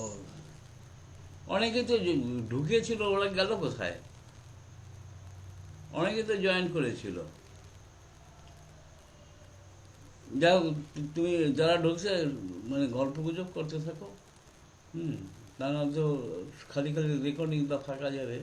ও, অনেকে তো ঢুকেছিল, ওরা গেল কোথায়? অনেকে তো জয়েন করেছিল। যাই হোক, তুমি যারা ঢুকছে মানে গল্প গুজব করতে থাকো। হুম। তা না তো খালি খালি রেকর্ডিংটা থাকা যাবে।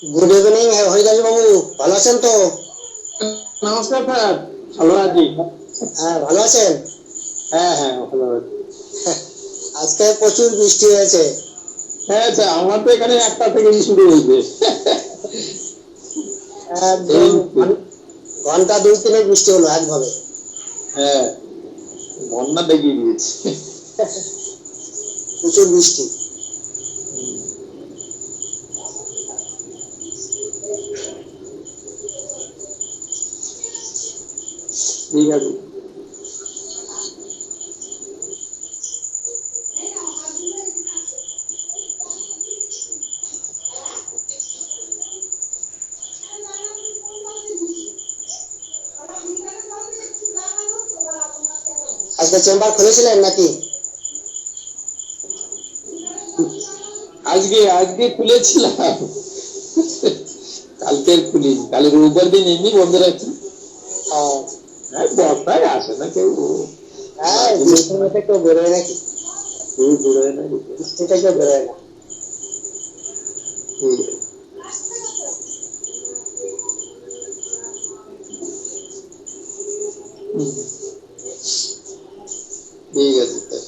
গুড ইভিনিং হরিদাস বাবু, ভালো আছেন তো? নমস্কার স্যার, ভালো আছি। হ্যাঁ, ভালো আছেন? হ্যাঁ হ্যাঁ ভালো আছি। আজকে প্রচুর বৃষ্টি হয়েছে। হ্যাঁ স্যার, আমার তো এখানে 1টা থেকে শুরু হয়েছে। একদম ঘন্টা দুই তিনে বৃষ্টি হলো একভাবে। হ্যাঁ, বন্যা দেখিয়ে দিয়েছে। প্রচুর বৃষ্টি। ঠিক আছে। আজকে চেম্বার খুলেছিলেন নাকি? আজকে আজকে খুলেছিলাম, কালকে খুলিনি। কালে রোববার দিন এমনি বন্ধ রাখি। হ্যাঁ, বর্ষায় আসে না কেউ। হ্যাঁ, বৃষ্টির মধ্যে কেউ বেরোয় নাকি? কেউ বেরোয় না। বৃষ্টিতে কেউ বেরোয় না। ঠিক আছে। ঠিক আছে sir.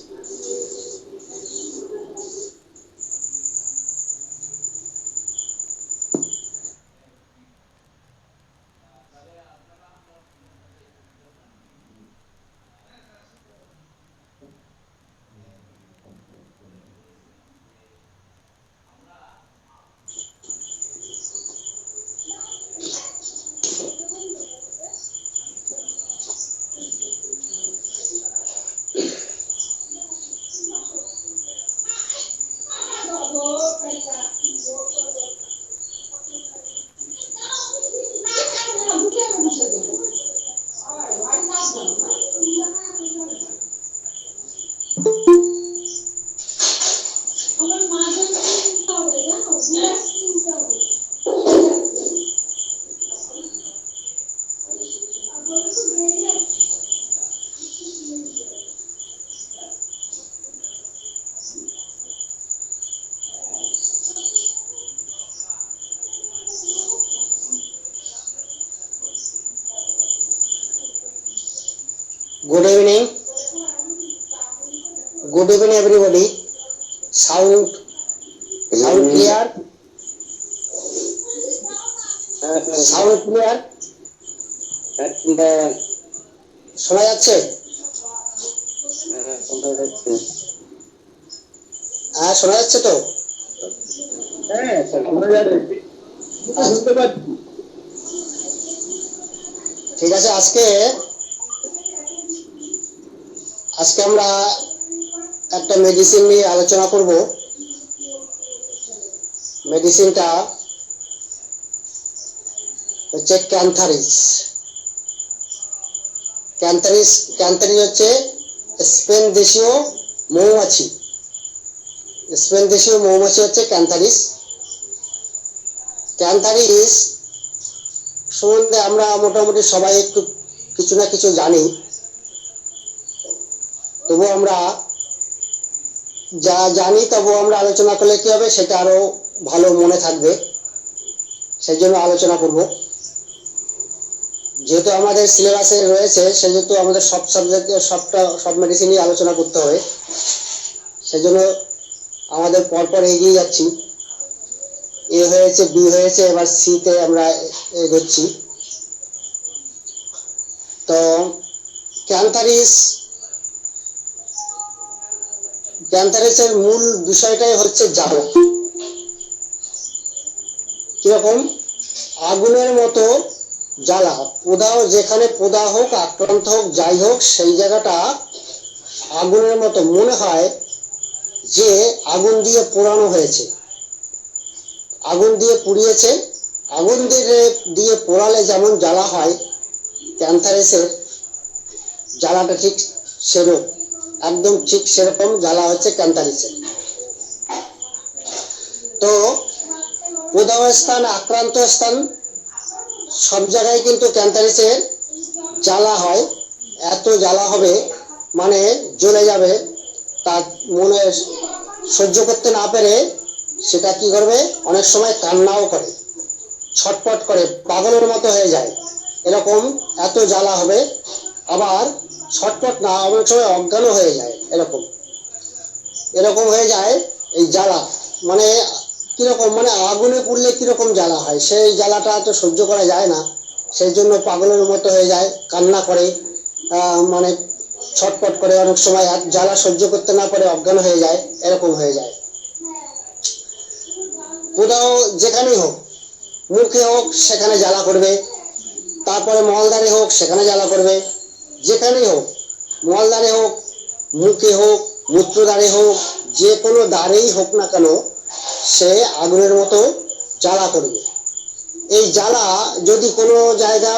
Good evening, good evening everybody. Sound sound clear? Sound clear শোনা যাচ্ছে? হ্যাঁ, শোনা যাচ্ছে তো? হ্যাঁ স্যার, শোনা যাচ্ছে, শুনতে পাচ্ছি। ঠিক আছে। আজকে আজকে আমরা একটা মেডিসিন নিয়ে আলোচনা করব। মেডিসিনটা হচ্ছে ক্যান্থারিস। ক্যান্থারিস ক্যান্থারিস হচ্ছে স্পেন দেশীয় মৌমাছি। স্পেন দেশীয় মৌমাছি হচ্ছে ক্যান্থারিস। ক্যান্থারিস সম্বন্ধে আমরা মোটামুটি সবাই একটু কিছু না কিছু জানি, তবু আমরা যা জানি তবু আমরা আলোচনা করলে কি হবে, সেটা আরো ভালো মনে থাকবে, সেই জন্য আলোচনা করব। যেহেতু আমাদের সিলেবাসে রয়েছে, সেহেতু আমাদের সব সাবজেক্টে সব মেডিসিনই আলোচনা করতে হবে, সেজন্য আমাদের পরপর এগিয়ে যাচ্ছি। এ হয়েছে, বি হয়েছে, এবার সিতে আমরা এগোচ্ছি। তো ক্যান্থারিসের মূল বিষয়টাই হচ্ছে জ্বালা। কিরকম? আগুনের মতো জ্বালা। প্রদাহ, যেখানে প্রদাহ হোক, আক্রান্ত হোক, যাই হোক, সেই জায়গাটা আগুনের মতো মনে হয় যে আগুন দিয়ে পোড়ানো হয়েছে, আগুন দিয়ে পুড়িয়েছে। আগুন দিয়ে পোড়ালে যেমন জ্বালা হয়, ক্যান্সারের জ্বালাটা ঠিক সেরকম, একদম ঠিক সেরকম জ্বালা হচ্ছে ক্যান্সারের। তো প্রদাহ স্থান, আক্রান্ত স্থান সব জায়গায় কিন্তু ক্যান্সারের জ্বালা হয়। এত জ্বালা হবে মানে জ্বলে যাবে, তার মনে সহ্য করতে না পেরে সেটা কি করবে, অনেক সময় কান্নাও করে। ছটপট করে পাগলের মতো হয়ে যায়, এরকম এত জ্বালা হবে। আবার ছটপট না, অনেক সময় অজ্ঞানও হয়ে যায়, এরকম এরকম হয়ে যায়। এই জ্বালা মানে কিরকম, মানে আগুনে পুড়লে কিরকম জ্বালা হয়, সেই জ্বালাটা তো সহ্য করা যায় না, সেই জন্য পাগলের মতো হয়ে যায়, কান্না করে, মানে ছটপট করে, অনেক সময় জ্বালা সহ্য করতে না পারে অজ্ঞান হয়ে যায়, এরকম হয়ে যায়। কোথাও যেখানেই হোক, মুখে হোক সেখানে জ্বালা করবে, তারপরে মলদ্বারে হোক সেখানে জ্বালা করবে, যেখানেই হোক, মলদ্বারে হোক, মুখে হোক, মূত্রদ্বারে হোক, যে কোনো দ্বারেই হোক না কেন, সে আগুনের মতো জ্বালা করবে। এই জ্বালা যদি কোনো জায়গা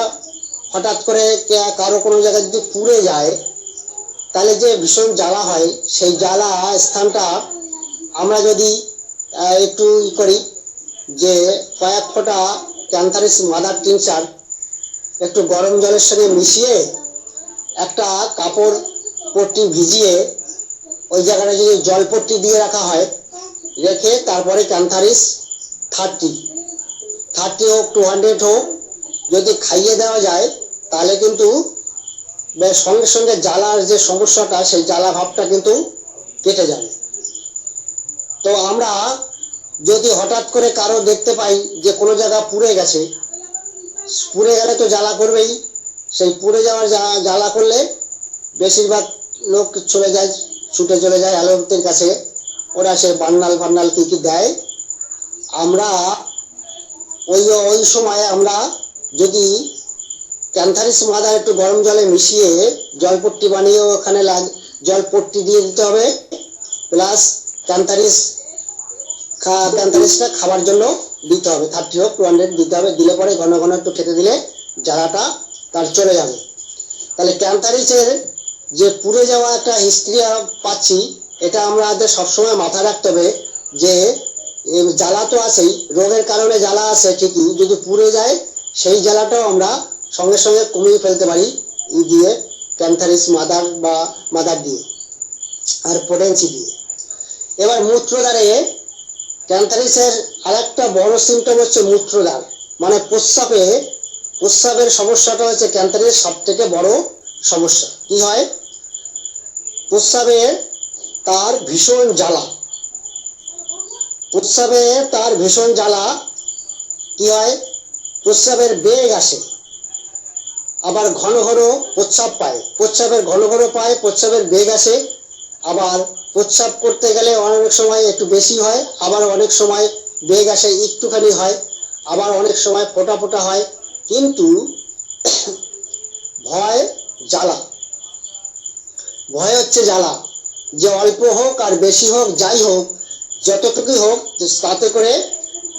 হঠাৎ করে কারো কোনো জায়গায় যদি পুড়ে যায়, তাহলে যে ভীষণ জ্বালা হয়, সেই জ্বালা স্থানটা আমরা যদি একটু করি, যে কয়েক ফোঁটা ক্যান্থারিস মাদার টিনচার একটু গরম জলের সঙ্গে মিশিয়ে একটা কাপড় পট্টি ভিজিয়ে ওই জায়গাটা যদি জলপট্টি দিয়ে রাখা হয়, রেখে তারপরে ক্যান্থারিস 30 হোক 200 হোক যদি খাইয়ে দেওয়া যায়, তাহলে কিন্তু সঙ্গে সঙ্গে জ্বালার যে সমস্যাটা, সেই জ্বালা ভাবটা কিন্তু কেটে যাবে। তো আমরা যদি হঠাৎ করে কারো দেখতে পাই যে কোনো জায়গা পুড়ে গেছে, পুড়ে গেলে তো জ্বালা করবেই, সেই পুড়ে যাওয়ার জ্বালা করলে বেশিরভাগ লোক চলে যায়, ছুটে চলে যায় অ্যালোপ্যাথির কাছে, ওরা সে বান্নাল কি কি দেয়। আমরা ওই সময় আমরা যদি ক্যান্থারিস মাদার একটু গরম জলে মিশিয়ে জলপট্টি বানিয়ে ওখানে জলপট্টি দিয়ে দিতে হবে, প্লাস ক্যান্থারিসটা খাবার জন্য দিতে হবে, 30 হোক 200 দিতে হবে। দিলে পরে ঘন ঘন একটু খেতে দিলে জ্বালাটা তার চলে যাবে। তাহলে ক্যান্থারিসের যে পুড়ে যাওয়া একটা হিস্ট্রি পাচ্ছি, এটা আমাদের সবসময় মাথায় রাখতে হবে যে জ্বালা তো আছেই, রোগের কারণে জ্বালা আছে ঠিকই, যদি পুড়ে যায় সেই জ্বালাটাও আমরা সঙ্গে সঙ্গে কমিয়ে ফেলতে পারি দিয়ে, ক্যান্থারিস মাদার দিয়ে আর পটেন্সি দিয়ে। এবার মূত্রদ্বারে ক্যান্থারিসের আরেকটা বড় সিমটম হচ্ছে মূত্রদ্বার, মানে প্রস্রাবের সমস্যাটা হচ্ছে ক্যান্সারের সব থেকে বড় সমস্যা। কি হয়, প্রস্রাবে তার ভীষণ জ্বালা, কি হয়, প্রস্রাবের বেগ আসে, আবার ঘন ঘন প্রস্রাব পায়, প্রস্রাবের বেগ আসে, আবার প্রস্রাব করতে গেলে অনেক সময় একটু বেশি হয়, আবার অনেক সময় বেগ আসে একটুখানি হয়, আবার অনেক সময় ফোটা ফোটা হয়। কিন্তু ভয় হচ্ছে জ্বালা, যে অল্প হোক আর বেশি হোক, যাই হোক, যতটুকুই হোক, তাতে করে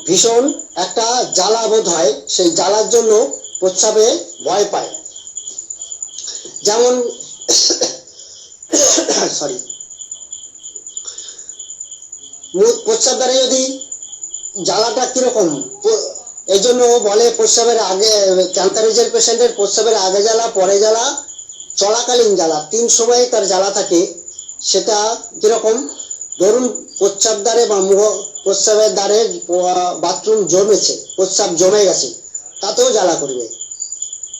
ভীষণ একটা জ্বালা বোধ হয়, সেই জ্বালার জন্য প্রস্রাবে ভয় পায়। যেমন প্রস্রাব দ্বারা যদি জ্বালাটা কিরকম, এই জন্য বলে প্রস্রাবের আগে, ক্যান্সারের পেশেন্টের প্রস্রাবের আগে জ্বালা, পরে জ্বালা, চলাকালীন জ্বালা, 3 সময়ে তার জ্বালা থাকে। সেটা কিরকম, ধরুন প্রস্রাব দ্বারে বা প্রস্রাবের দ্বারে বাথরুম জমেছে, প্রস্রাব জমে গেছে, তাতেও জ্বালা করবে।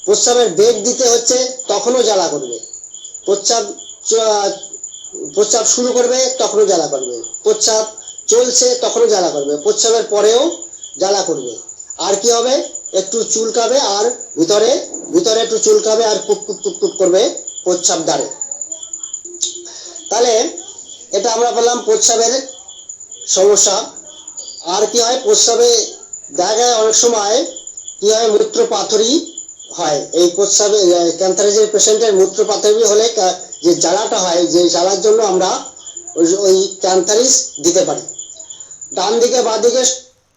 প্রস্রাবের বেগ দিতে হচ্ছে, তখনও জ্বালা করবে। প্রস্রাব শুরু করবে, তখনও জ্বালা করবে। প্রস্রাব চলছে, তখনও জ্বালা করবে। প্রস্রাবের পরেও জ্বালা করবে। আর কি হবে, একটু চুলকাবে, আর ভিতরে একটু চুলকাবে, আর কুট করবে প্রস্রাব দ্বারে। তাহলে এটা আমরা বললাম প্রস্রাবের সমস্যা। আর কি হয়, প্রস্রাবে জায়গায় অনেক সময় কি হয়, মূত্রপাথরি হয়। এই প্রস্রাবে ক্যান্সারের পেশেন্টের মূত্রপাথরি হলে যে জ্বালাটা হয়, যে জ্বালার জন্য আমরা ওই ক্যান্সারিস দিতে পারি। ডান দিকে বাঁ দিকে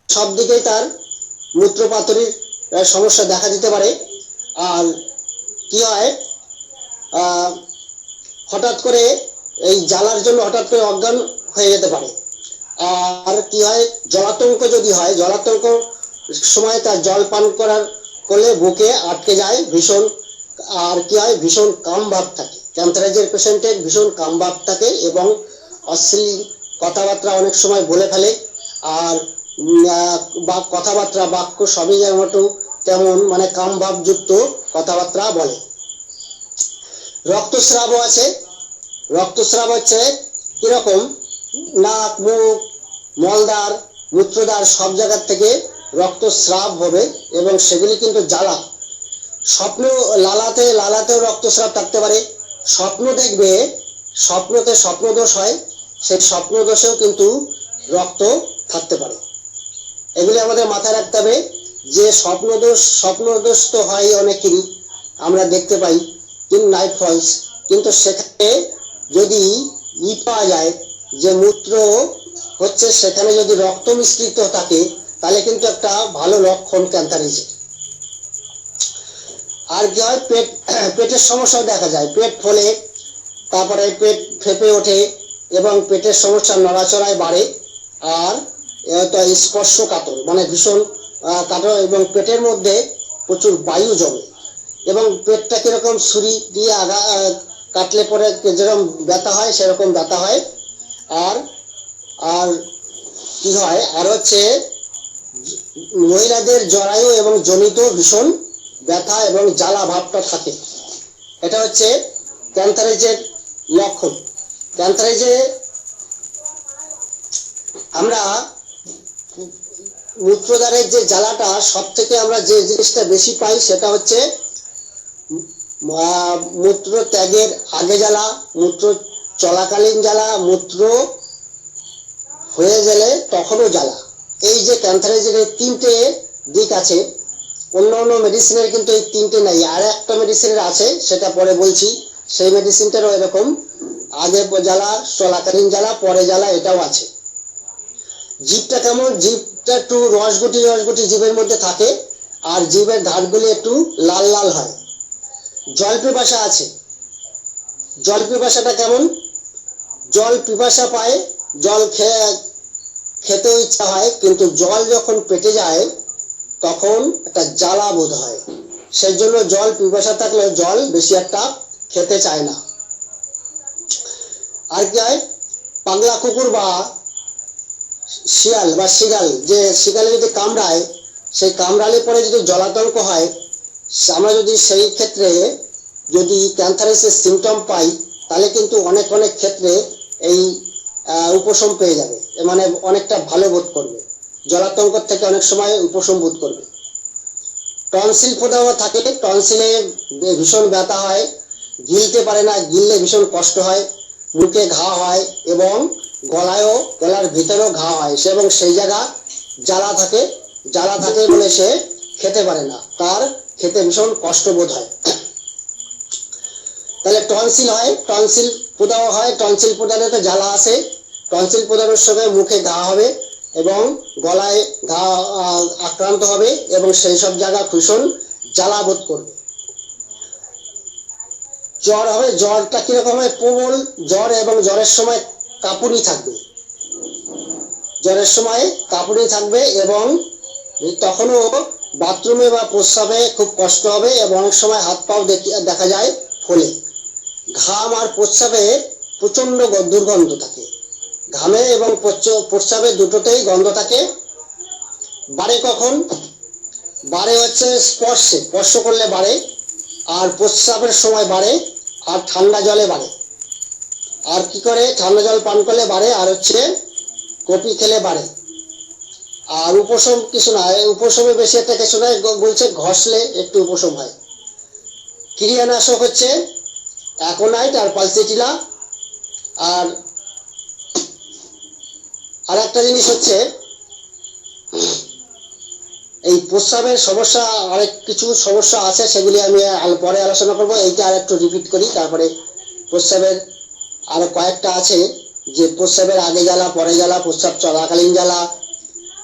সব দিকেই তার মূত্রপাথরির সমস্যা দেখা দিতে পারে। আর কি হয়, হঠাৎ করে এই জ্বালার জন্য হঠাৎ করে অজ্ঞান হয়ে যেতে পারে। আর কি হয়, জলাতঙ্ক যদি হয়, জলাতঙ্ক সময় তার জল পান করলে বুকে আটকে যায় ভীষণ। আর কি হয়, ভীষণ কাম ভাব থাকে, ক্যান্সারের পেশেন্টের ভীষণ কাম ভাব থাকে, এবং অশ্লীল কথাবার্তা অনেক সময় বলে ফেলে। আর বা কথাবার্তা বাক্য সবই যেমন তেমন মানে কামভাবযুক্ত কথাবার্তা বলে। রক্তস্রাবও আছে। রক্তস্রাব হচ্ছে কিরকম, নাক মুখ মলদ্বার মূত্রদ্বার সব জায়গা থেকে রক্তস্রাব হবে এবং সেগুলি কিন্তু জ্বালা। স্বপ্ন লালাতেও রক্তস্রাব থাকতে পারে। স্বপ্ন দেখবে, স্বপ্নতে স্বপ্নদোষ হয়, সেই স্বপ্নদোষেও কিন্তু রক্ত থাকতে পারে। এগুলি আমাদের মাথায় রাখতে হবে যে স্বপ্নদোষ তো হয় অনেকেরই, আমরা দেখতে পাই কিন্তু নাইট ফলস, কিন্তু সেখানে যদি পাওয়া যায় যে মূত্র হচ্ছে সেখানে যদি রক্ত মিশ্রিত থাকে তাহলে কিন্তু একটা ভালো লক্ষণ ক্যান্সারের। আর কি হয়, পেটের সমস্যাও দেখা যায়, পেট ফোলে, তারপরে পেট ফেপে ওঠে এবং পেটের সমস্যা নড়াচড়ায় বাড়ে। আর স্পর্শ কাতর মানে ভীষণ কাতর এবং পেটের মধ্যে প্রচুর বায়ু জমে এবং পেটটা কিরকম ছুরি দিয়ে কাটলে পরে যেরকম ব্যথা হয় সেরকম ব্যথা হয়। আর আর কি হয়, আর হচ্ছে মহিলাদের জরায়ু এবং জনিত ভীষণ ব্যথা এবং জ্বালা ভাবটা থাকে। এটা হচ্ছে ক্যান্সারের লক্ষণ। ক্যান্সারে আমরা মূত্রদ্বারের যে জ্বালাটা সব থেকে আমরা যে জিনিসটা বেশি পাই সেটা হচ্ছে মূত্র ত্যাগের আগে জ্বালা, মূত্র চলাকালীন জ্বালা, মূত্র হয়ে গেলে তখনও জ্বালা। এই যে ক্যান্সারের যে তিনটে দিক আছে, অন্য অন্য মেডিসিনের কিন্তু এই তিনটে নাই। আর একটা মেডিসিনের আছে, সেটা পরে বলছি। সেই মেডিসিনটারও এরকম আগে জ্বালা, চলাকালীন জ্বালা, পরে জ্বালা, এটাও আছে। জিভটা কেমন, জিভটা একটু রসগুটি জিভের মধ্যে থাকে আর জিভের ধারগুলি একটু লাল লাল হয়। জল পিপাসা আছে। জল পিপাসাটা কেমন, জল পিপাসা পায়, জল খেতেও ইচ্ছা হয়, কিন্তু জল যখন পেটে যায় তখন একটা জ্বালা বোধ হয়। সেই জন্য জল পিপাসা থাকলে জল বেশি একটা খেতে চায় না। আর কি হয়, পাগলা কুকুর বা শিয়াল বা শিগাল, যে শিগালে যদি কামড়ায়, সেই কামড়ালে পরে যদি জলাতঙ্ক হয়, আমরা যদি সেই ক্ষেত্রে যদি ক্যান্সারের সিমটম পাই তাহলে কিন্তু অনেক ক্ষেত্রে এই উপশম পেয়ে যাবে, মানে অনেকটা ভালো বোধ করবে, জলাতঙ্ক থেকে অনেক সময় উপশম বোধ করবে। টনসিল প্রদাহ থাকে, টনসিলে ভীষণ ব্যথা হয়, গিলতে পারে না, গিললে ভীষণ কষ্ট হয়, মুখে ঘা হয় এবং গলার ভিতরেও ঘা হয় এবং সেই জায়গা জ্বালা থাকে বলে সে খেতে পারে না, তার খেতে ভীষণ কষ্ট বোধ হয়। তাহলে টনসিল হয়, টনসিল প্রদাহ হয়, টনসিল প্রদাহে তো জ্বালা আসে, টনসিল প্রদাহের সঙ্গে মুখে ঘা হবে এবং গলায় ঘা আক্রান্ত হবে এবং সেই সব জায়গা ভীষণ জ্বালা বোধ করবে। জ্বর হবে, জ্বরটা কিরকম হয়, প্রবল জ্বর এবং জ্বরের সময় কাঁপুনি থাকবে, জ্বরের সময় কাঁপুনি থাকবে এবং তখনও বাথরুমে বা প্রস্রাবে খুব কষ্ট হবে এবং অনেক সময় হাত পাও দেখা যায় ফোলে। ঘাম আর প্রস্রাবে প্রচন্ড দুর্গন্ধ থাকে, ঘামে এবং প্রস্রাবে দুটোতেই গন্ধ থাকে। বাড়ে কখন, বাড়ে হচ্ছে স্পর্শ করলে বাড়ে, আর প্রস্রাবের সময় বাড়ে, আর ঠান্ডা জলে বাড়ে। আর কি করে, ঠান্ডা জল পান করলে বাড়ে, আর হচ্ছে কফি খেলে বাড়ে। আর উপশম কিছু না, উপশমে বেশি একটা কিছু নয়, বলছে ঘষলে একটু উপশম হয়। ক্রিয়ানাশক হচ্ছে অ্যাকোনাইট আর পালসেটিলা। আর একটা জিনিস হচ্ছে এই প্রস্রাবের সমস্যা, অনেক কিছু সমস্যা আছে, সেগুলি আমি পরে আলোচনা করব। এইটা আর একটু রিপিট করি, তারপরে প্রস্রাবের আরো কয়েকটা আছে, যে প্রস্রাবের আগে জ্বালা, পরে জ্বালা, প্রস্রাব চলাকালীন জ্বালা,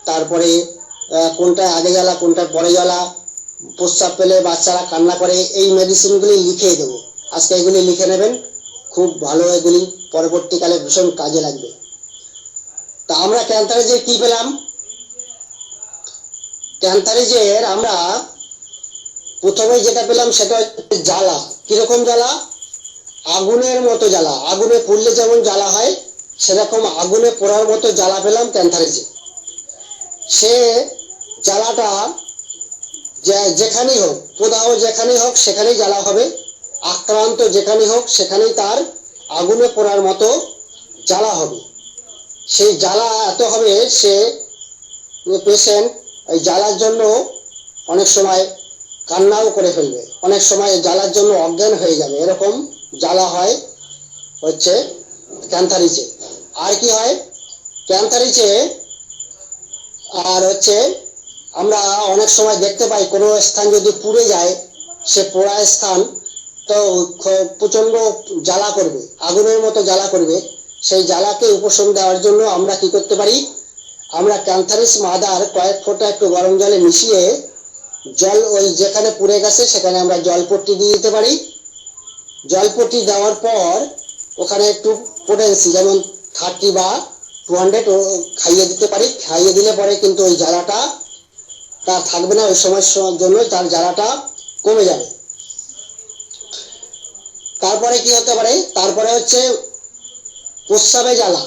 তারপরে কোনটা আগে জ্বালা কোনটা পরে জ্বালা, প্রস্রাব পেলে বাচ্চারা কান্না করে, এই মেডিসিনগুলি লিখে দেবো আজকে, এগুলি লিখে নেবেন, খুব ভালো, এগুলি পরবর্তীকালে ভীষণ কাজে লাগবে। তা আমরা ক্যান্সারে কি পেলাম, ক্যান্সারে আমরা প্রথমে যেটা পেলাম সেটা হচ্ছে জ্বালা। কিরকম জ্বালা, আগুনের মতো জ্বালা, আগুনে পুড়লে যেমন জ্বালা হয় সেরকম আগুনে পোড়ার মতো জ্বালা পেলাম ক্যান্সারে। সে জ্বালাটা যেখানেই হোক, প্রদাহ যেখানেই হোক সেখানেই জ্বালা হবে, আক্রান্ত যেখানেই হোক সেখানেই তার আগুনে পড়ার মতো জ্বালা হবে। সেই জ্বালা এত হবে, সে পেশেন্ট এই জ্বালার জন্য অনেক সময় কান্নাও করে ফেলবে, অনেক সময় জ্বালার জন্য অজ্ঞান হয়ে যাবে। এরকম জ্বালা হয় হচ্ছে ক্যান্সারিচে। আর কি হয় ক্যান্সারিচে? আর হচ্ছে আমরা অনেক সময় দেখতে পাই কোনো স্থান যদি পুড়ে যায়, সে পোড়া স্থান তো প্রচন্ড জ্বালা করবে, আগুনের মতো জ্বালা করবে। সেই জ্বালাকে উপশম দেওয়ার জন্য আমরা কি করতে পারি? আমরা ক্যান্সারিস মাদার কয়েক ফোঁটা একটু গরম জলে মিশিয়ে জল, ওই যেখানে পুড়ে গেছে সেখানে আমরা জলপট্টি দিয়ে দিতে পারি। জলপট্টি দেওয়ার পর ওখানে একটু পোটেন্সি যেমন 30 বা 200 খাইয়ে দিতে পারি। খাইয়ে দিলে পরে কিন্তু ওই জ্বালাটা তার থাকবে না, ওই সময়ের জন্য তার জ্বালাটা কমে যাবে। তারপরে কি হতে পারে? তারপরে হচ্ছে প্রস্রাবে জ্বালা।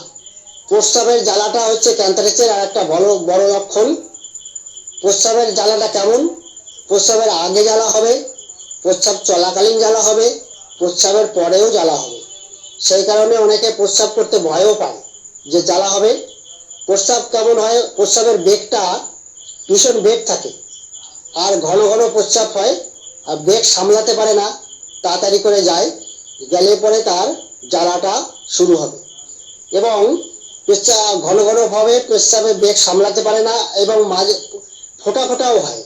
প্রস্রাবের জ্বালাটা হচ্ছে ক্যান্সারের আর একটা বড় লক্ষণ। প্রস্রাবের জ্বালাটা কেমন? প্রস্রাবের আগে জ্বালা হবে, প্রস্রাব চলাকালীন জ্বালা হবে, প্রস্রাবের পরেও জ্বালা হবে। সেই কারণে অনেকে প্রস্রাব করতে ভয়ও পায় যে জ্বালা হবে। প্রস্রাব কেমন হয়? প্রস্রাবের বেগটা ভীষণ বেগ থাকে, আর ঘন ঘন প্রস্রাব হয়, আর বেগ সামলাতে পারে না, তাড়াতাড়ি করে যায়, গেলে পরে তার জ্বালাটা শুরু হবে। এবং প্রস্রাব ঘন ঘন ভাবে প্রস্রাবের বেগ সামলাতে পারে না, এবং মাঝে ফোঁটা ফোঁটাও হয়,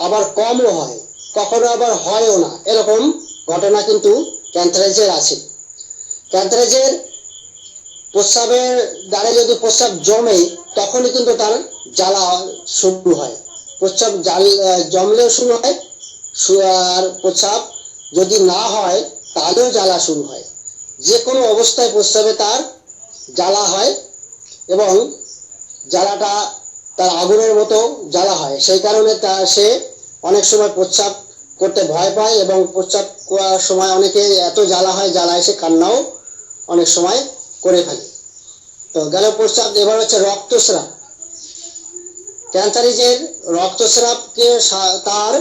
আবার কমও হয়, কখনো আবার হয়ও না। এরকম ঘটনা কিন্তু ক্যান্সারের আছে। ক্যান্সারের প্রস্রাবের দ্বারা যদি প্রস্রাব জমে তখনই কিন্তু তার জ্বালা শুরু হয়। প্রস্রাব জমলেও শুরু হয়, আর প্রস্রাব যদি না হয় তাহলেও জ্বালা শুরু হয়। যে কোনো অবস্থায় প্রস্রাবে তার জ্বালা হয়, এবং জ্বালাটা তার আগুনের মতো জ্বালা হয়। সেই কারণে সে অনেক সময় প্রস্রাব করতে ভয় পায়, এবং প্রস্রাব করার সময় অনেকে এত জ্বালা হয়, জ্বালায় সে কান্নাও অনেক সময় করে ফেলে। তো গেল প্রস্রাব। এবার হচ্ছে রক্তস্রাব। ক্যান্সারিজের রক্তস্রাবকে তার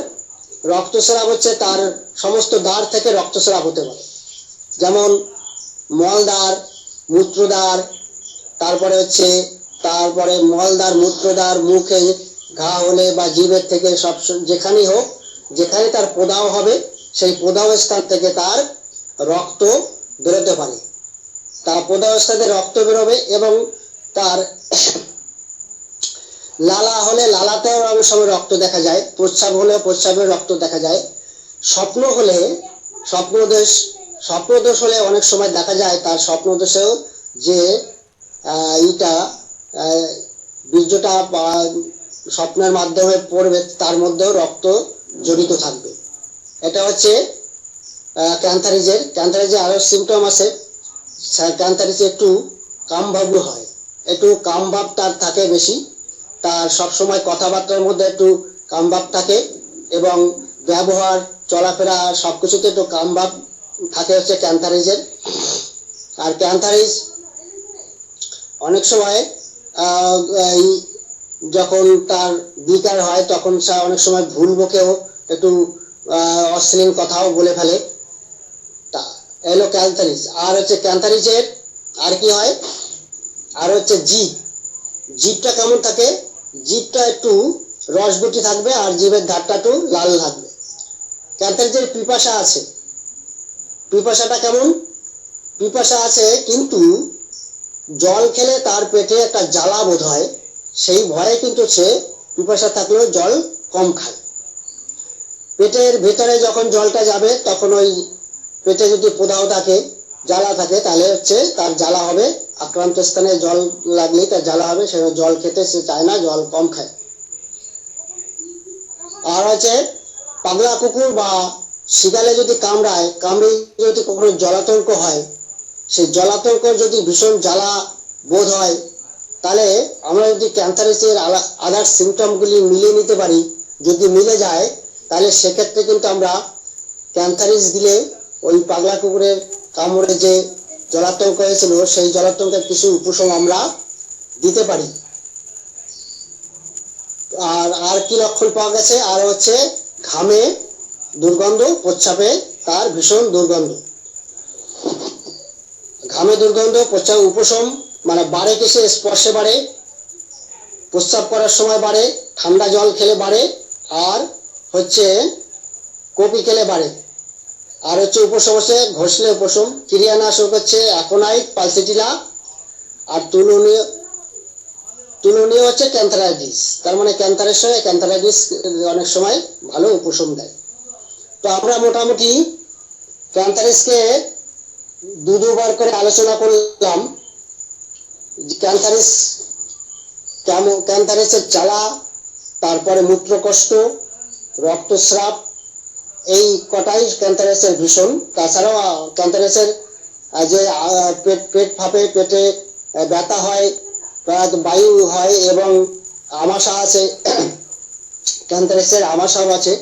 রক্তস্রাব হচ্ছে তার সমস্ত দ্বার থেকে রক্তস্রাব হতে পারে, যেমন মলদ্বার, মূত্রদ্বার, তারপরে মলদ্বার, মূত্রদ্বার, মুখে ঘা হলে বা জিভের থেকে সব যেখানেই হোক, যেখানে তার প্রদাহ হবে সেই প্রদাহ স্থান থেকে তার রক্ত বেরোতে পারে। তার প্রদাহ স্থানে রক্ত বেরোবে, এবং তার লালা হলে লালাতেও অনেক সময় রক্ত দেখা যায়, প্রস্রাব হলে প্রস্রাবের রক্ত দেখা যায়, স্বপ্ন হলে স্বপ্নদোষ হলে অনেক সময় দেখা যায় তার স্বপ্নদোষেও যে বীর্যটা স্বপ্নের মাধ্যমে পড়বে তার মধ্যেও রক্ত জড়িত থাকবে। এটা হচ্ছে ক্যান্সারিজের আরো সিমটম আছে। ক্যান্সারিজে একটু কামভাবু হয়, একটু কামভাব তার থাকে বেশি, তার সবসময় কথাবার্তার মধ্যে একটু কামভাব থাকে, এবং ব্যবহার চলাফেরা সবকিছুতে একটু কামভাব থাকে হচ্ছে ক্যান্সারিজের। আর ক্যান্সারিজ অনেক সময় যখন তার বিকার হয় তখন সে অনেক সময় ভুল বকেও একটু অশ্লীল কথাও বলে ফেলে। এলো ক্যান্সারিজ। আর হচ্ছে ক্যান্সারিজের আর কি হয়? আর হচ্ছে জিভটা কেমন থাকে? জিভটা একটু রসগুটি থাকবে, আর জিভের ধারটা একটু লাল থাকবে। ক্যান্সারিজের পিপাসা আছে। পিপাসাটা কেমন? পিপাসা আছে, কিন্তু জল খেলে তার পেটে একটা জ্বালা বোধ হয়, সেই ভয়ে কিন্তু সে পিপাসা থাকলেও জল কম খায়। পেটের ভেতরে যখন জলটা যাবে তখন ওই পেটে যদি প্রদাহ থাকে, জ্বালা থাকে, তাহলে হচ্ছে তার জ্বালা হবে, আক্রান্ত স্থানে জল লাগলেই তার জ্বালা হবে, সে জল খেতে সে চায় না, জল কম খায়। আর হচ্ছে পাগলা কুকুর বা শিগালে যদি কামড়ে যদি কখনো জলাতঙ্ক হয়, সেই জলাতঙ্ক যদি ভীষণ জ্বালা বোধ হয়, তাহলে আমরা যদি ক্যান্সারিসের আদার সিমটমগুলি মিলিয়ে নিতে পারি, যদি মিলে যায় তাহলে সেক্ষেত্রে কিন্তু আমরা ক্যান্সারিস দিলে ওই পাগলা কুকুরের কামড়ে যে জলাতঙ্ক হয়েছিল সেই জলাতঙ্কের কিছু উপশম আমরা দিতে পারি। আর কি লক্ষণ পাওয়া গেছে? আর হচ্ছে ঘামে দুর্গন্ধ, প্রস্রাবে তার ভীষণ দুর্গন্ধ। ঘামে দুর্গন্ধ, প্রস্রাব উপশম, মানে বাড়ে কিসে? স্পর্শে বাড়ে, প্রস্রাব করার সময় বাড়ে, ঠান্ডা জল খেলে বাড়ে, আর হচ্ছে কপি খেলে বাড়ে। আর হচ্ছে উপশম হচ্ছে ঘষলে উপশম। ক্রিয়ানাশক হচ্ছে অ্যাকোনাইট, পালসিটিলা। আর তুলনীয় হচ্ছে ক্যান্থারাইটিস। তার মানে ক্যান্সারের সময় ক্যান্থারাইটিস অনেক সময় ভালো উপশম দেয়। তো আমরা মোটামুটি ক্যান্সারিসকে দুবার করে আলোচনা করলাম। ক্যান্সারিস কেমন, ক্যান্সারিসের জ্বালা, তারপরে মূত্রকষ্ট, রক্তস্রাব, এই কটাই ক্যান্সারিসের ভীষণ। তাছাড়াও ক্যান্সারিসের যে পেট ফাঁপে, পেটে ব্যথা হয়, বায়ু হয় এবং আমাশা আছে, ক্যান্সারিসের আমাশাও আছে।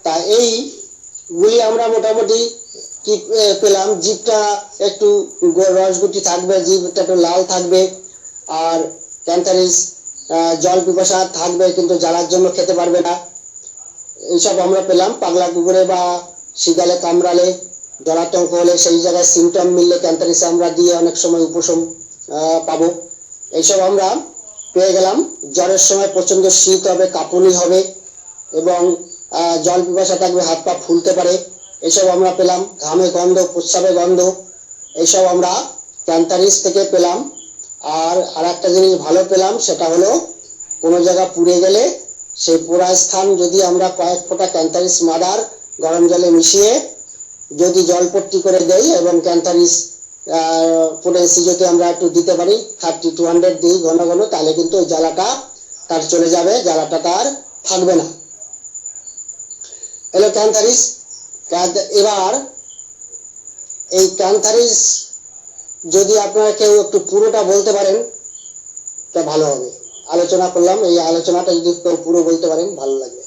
তা এইগুলি আমরা মোটামুটি কি পেলাম? জিভটা একটু রসগুটি থাকবে, জিভটা একটু লাল থাকবে, আর ক্যান্সারিস জল পিপাসা থাকবে কিন্তু জ্বালার জন্য খেতে পারবে না। এইসব আমরা পেলাম। পাগলা কুকুরে বা শিগালে কামড়ালে, জলাতঙ্ক হলে সেই জায়গায় সিমটম মিললে ক্যান্সারিস আমরা দিয়ে অনেক সময় উপশম পাবো। এইসব আমরা পেয়ে গেলাম। জ্বরের সময় প্রচন্ড শীত হবে, কাঁপুনি হবে এবং জল পিপাসা থাকবে, হাত পা ফুলতে পারে, এইসব আমরা পেলাম। ঘামে গন্ধ, প্রস্রাবে গন্ধ, এইসব আমরা ক্যান্সারিস থেকে পেলাম। আর একটা জিনিস ভালো পেলাম, সেটা হলো কোনো জায়গা পুড়ে গেলে সেই পোড়া স্থান যদি আমরা কয়েক ফোঁটা ক্যান্সারিস মাদার গরম জলে মিশিয়ে যদি জলপট্টি করে দেই এবং ক্যান্সারিস পোটেন্সি যদি আমরা একটু দিতে পারি, 30-200 দিই ঘন ঘন, তাহলে কিন্তু ওই জ্বালাটা তার চলে যাবে, জ্বালাটা তার থাকবে না। এলো ক্যান্সারিস। এবার এই ক্যান্সারিস যদি আপনারা কেউ একটু পুরোটা বলতে পারেন তা ভালো হবে। আলোচনা করলাম, এই আলোচনাটা যদি কেউ পুরো বলতে পারেন ভালো লাগবে।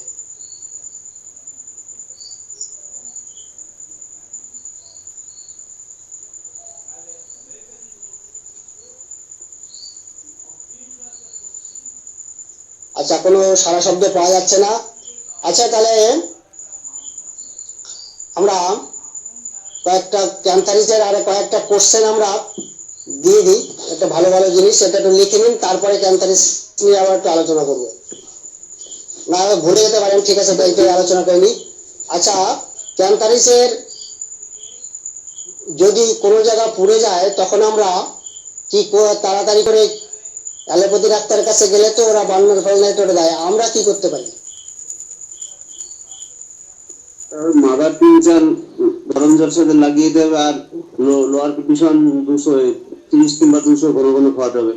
আচ্ছা, কোনো সারা শব্দ পাওয়া যাচ্ছে না। আচ্ছা, তাহলে আমরা কয়েকটা ক্যান্সারিসের আরো কয়েকটা কোশ্চেন আমরা দিয়ে দিই, একটা ভালো ভালো জিনিস, সেটা একটু লিখে নিন, তারপরে ক্যান্সারিস নিয়ে আবার একটু আলোচনা করবো। না ভুলে যেতে পারেন, ঠিক আছে, এইটাই আলোচনা করে নিই। আচ্ছা, ক্যান্সারিসের যদি কোনো জায়গা পুড়ে যায় তখন আমরা কি তাড়াতাড়ি করে অ্যালোপ্যাথি ডাক্তারের কাছে গেলে তো ওরা বার্নার ফার্নার করে দেয়, আমরা কি করতে পারি? মাদার টিনচার গরম জল সাথে লাগিয়ে দেবে, আর লোয়ার পিটিশন 230 কিংবা 200 ঘন ঘন খাওয়াতে হবে।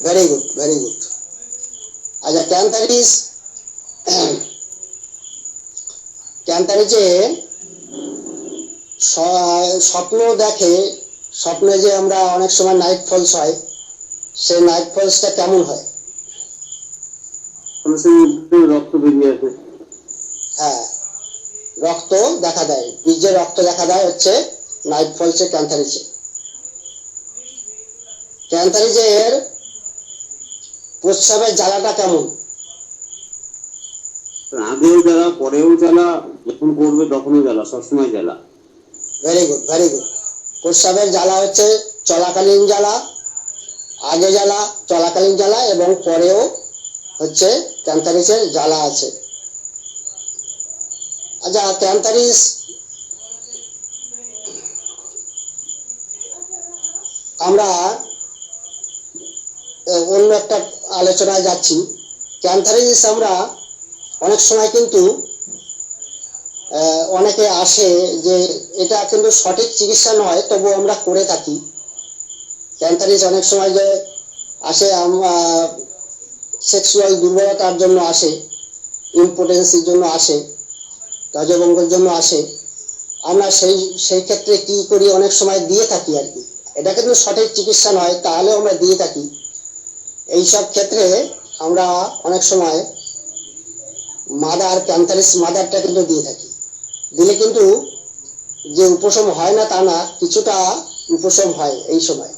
Very good, very good. আচ্ছা, ক্যান্সারিসে স্বপ্ন দেখে, স্বপ্নে যে আমরা অনেক সময় নাইট ফলস হয়, সেই নাইট ফলসটা কেমন হয়? রক্ত বেরিয়ে আসে। হ্যাঁ, রক্ত দেখা দেয়, বীজে রক্ত দেখা দেয় হচ্ছে নাইট ফলসে ক্যান্সারিসে। ক্যান্সারিসের প্রস্রাবের জ্বালাটা কেমন? আগেও জ্বালা, পরেও জ্বালা, যখন করবে তখনও জ্বালা, সবসময় জ্বালা। Very good, very good. প্রস্রাবের জ্বালা হচ্ছে চলাকালীন জ্বালা, আগে জ্বালা, চলাকালীন জ্বালা এবং পরেও হচ্ছে ক্যান্সারিসের জ্বালা আছে। আচ্ছা, ক্যান্সারিস আমরা অন্য একটা আলোচনায় যাচ্ছি। ক্যান্সারিস আমরা অনেক সময় কিন্তু অনেকে আসে যে এটা কিন্তু সঠিক চিকিৎসা নয়, তবু আমরা করে থাকি। ক্যান্সারিস অনেক সময় যে আসে সেক্সুয়াল দুর্বলতার জন্য আসে, ইম্পোটেন্সির জন্য আসে, ধ্বজভঙ্গের জন্য আসে। আমরা সেই ক্ষেত্রে কি করি, অনেক সময় দিয়ে থাকি আর কি। এটা কিন্তু সঠিক চিকিৎসা নয়, তাহলে আমরা দিয়ে থাকি। এইসব ক্ষেত্রে আমরা অনেক সময় মাদার, ক্যান্সারিস মাদারটা কিন্তু দিয়ে থাকি। দিলে কিন্তু যে উপশম হয় না তা না, কিছুটা উপশম হয় এই সময়।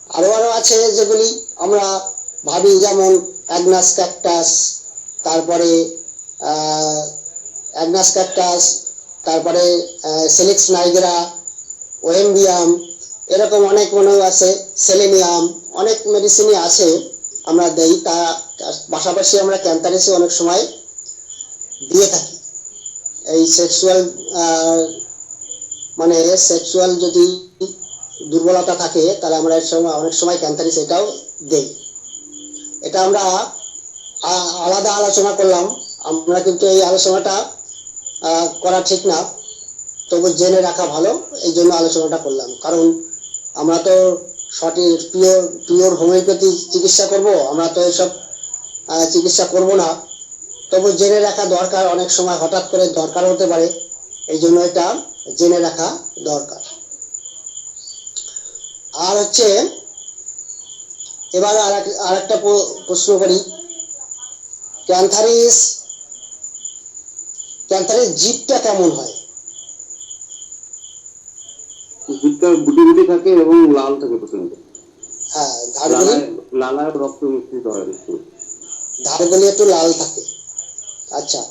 আরো আছে যেগুলি আমরা ভাবি, যেমন অ্যাগনাস ক্যাকটাস, তারপরে অ্যাগনাস ক্যাকটাস, তারপরে সেলিক্স নাইগেরা, ওয়েম্বিয়াম, এরকম অনেক মনে আছে, সেলেনিয়াম, অনেক মেডিসিনই আছে আমরা দেই। তার পাশাপাশি আমরা ক্যান্থারিসে অনেক সময় দিয়ে থাকি। এই সেক্সুয়াল মানে সেক্সুয়াল যদি দুর্বলতা থাকে তাহলে আমরা অনেক সময় ক্যান্থারিস এটাও দেই। এটা আমরা আলাদা আলোচনা করলাম, আমরা কিন্তু এই আলোচনাটা করা ঠিক না, তবু জেনে রাখা ভালো, এই জন্য আলোচনাটা করলাম। কারণ আমরা তো সঠিক পিওর হোমিওপ্যাথি চিকিৎসা করব, আমরা তো এসব চিকিৎসা করব না, তবু জেনে রাখা দরকার। অনেক সময় হঠাৎ করে দরকার হতে পারে, এই জন্য এটা জেনে রাখা দরকার। আর হচ্ছে এবার আরেকটা প্রশ্ন করি, ক্যান্থারিস জিভটা কেমন হয়? জিভটা গুটি গুটি থাকে এবং লাল থাকে প্রচন্ড। হ্যাঁ, ধারগুলি লালায় রক্ত মিশ্রিত হয়, ধারগুলি একটু লাল থাকে। আচ্ছা,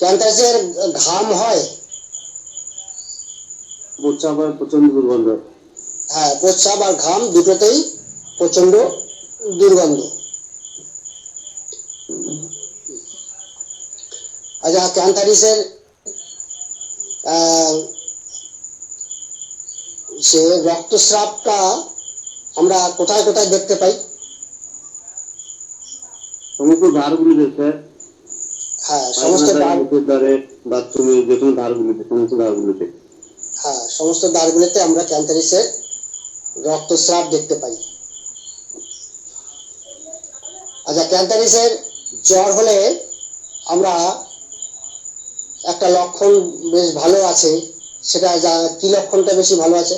ক্যান্থারিসের ঘাম হয়? প্রস্রাব আর প্রচন্ড দুর্গন্ধ। হ্যাঁ, প্রস্রাব আর ঘাম দুটোতেই প্রচন্ড দুর্গন্ধ। আচ্ছা, ক্যান্থারিসের সে রক্তস্রাবটা আমরা কোথায় কোথায় দেখতে পাই? সমস্ত ধারগুলিতে স্যার, হ্যাঁ, সমস্ত দ্বারে, বাথরুমে, যে কোনো ধারগুলিতে, সমস্ত ধারগুলিতে। হ্যাঁ, সমস্ত দ্বারগুলিতে আমরা ক্যান্থারিসের রক্তস্রাব দেখতে পাই। আচ্ছা, ক্যান্থারিসের জ্বর হলে আমরা একটা লক্ষণ বেশ ভালো আছে, সেটা কি লক্ষণটা বেশি ভালো আছে?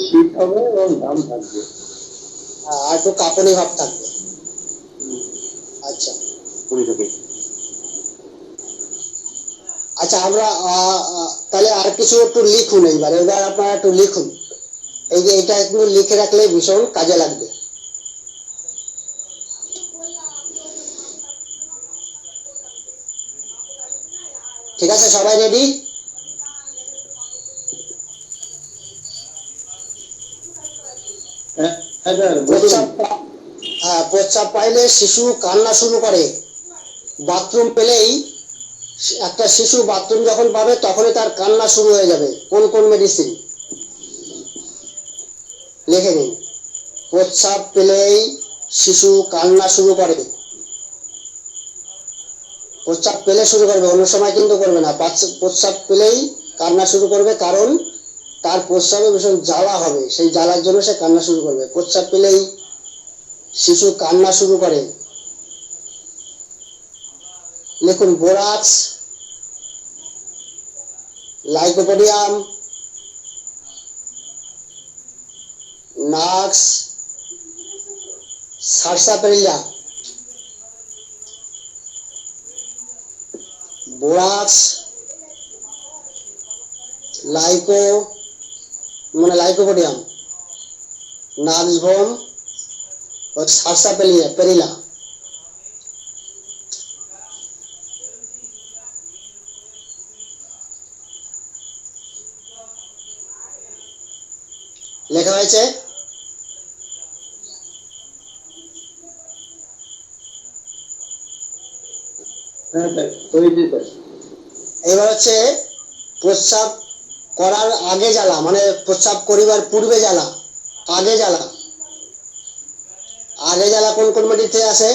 শীত হবে এবং ঘাম থাকবে, আর একটু কাঁপুনি ভাব থাকবে। আচ্ছা আচ্ছা, আমরা তাহলে আর কিছু একটু লিখুন। এবার আপনারা একটু লিখুন, এই যে এটা একটু লিখে রাখলে ভীষণ কাজে লাগবে। ঠিক আছে, সবাই রেডি? প্রস্রাব পাইলে শিশু কান্না শুরু করে। বাথরুম পেলেই একটা শিশু বাথরুম যখন পাবে তখনই তার কান্না শুরু হয়ে যাবে। কোন কোন মেডিসিন লিখে নিন। প্রস্রাব পেলেই শিশু কান্না শুরু করে, প্রস্রাব পেলে শুরু করবে, অন্য সময় কিন্তু করবে না। প্রস্রাব পেলেই কান্না শুরু করবে, কারণ তার প্রস্রাবে ভীষণ জ্বালা হবে, সেই জ্বালার জন্য সে কান্না শুরু করবে। প্রস্রাব পেলেই শিশু কান্না শুরু করে। লিখুন borax, lycopodium, nux, sarsaparilla. Borax, lycopodium, nux vomica और সারসাপেরিলা। লেখা হয়েছে? এবার হচ্ছে প্রস্রাব করার আগে জ্বালা, মানে প্রস্রাব করিবার পূর্বে জ্বালা, আগে জ্বালা। আগে জ্বালা কোন কোন মেডিতে আছে?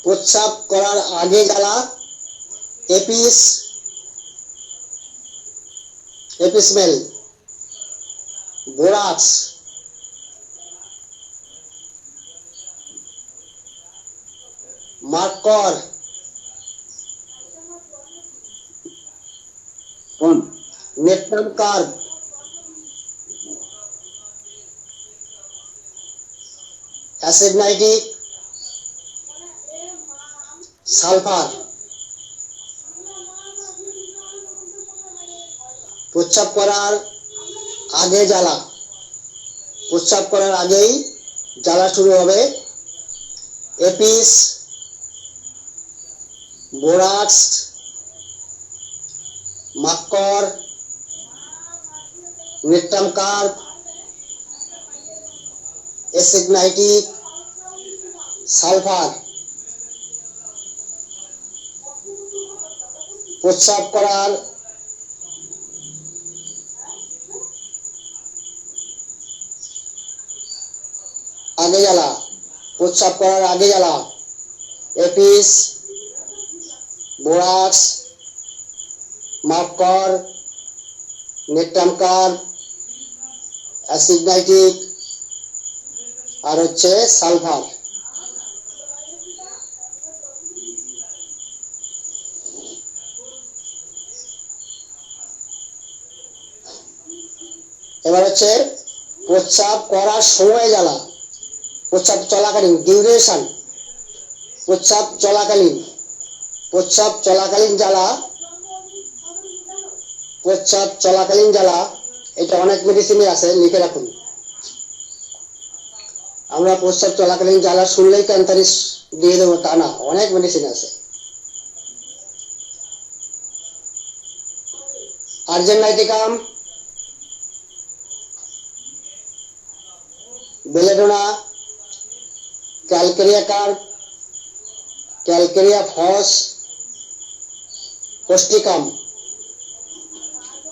প্রস্রাব করার আগে জ্বালা apis mel, borax, merc cor, natrum carb, acid nitric, sulphur. প্রস্রাব করার আগে জ্বালা, প্রস্রাব করার আগেই জ্বালা শুরু হবে। Apis, borax, merc cor, natrum carb, acid nitric, sulphur. প্রস্রাব করার আগে জ্বালা, প্রস্রাব করার আগে জ্বালা, apis, borax, merc cor, natrum carb, acid nitric আর হচ্ছে সালফার। এবার হচ্ছে প্রস্রাব করার সময় জ্বালা, প্রস্রাব চলাকালীন, ডিউরেশন, প্রস্রাব চলাকালীন, প্রস্রাব চলাকালীন জ্বালা, প্রস্রাব চলাকালীন জ্বালা। এটা অনেক মেডিসিনে আছে, লিখে রাখুন। আমরা প্রস্রাব চলাকালীন জ্বালা শুনলেই ক্যান্সারি দিয়ে দেবো তা না, অনেক মেডিসিন আছে। Argent nitricum, belladonna, calcarea carb, calcarea phos, causticum,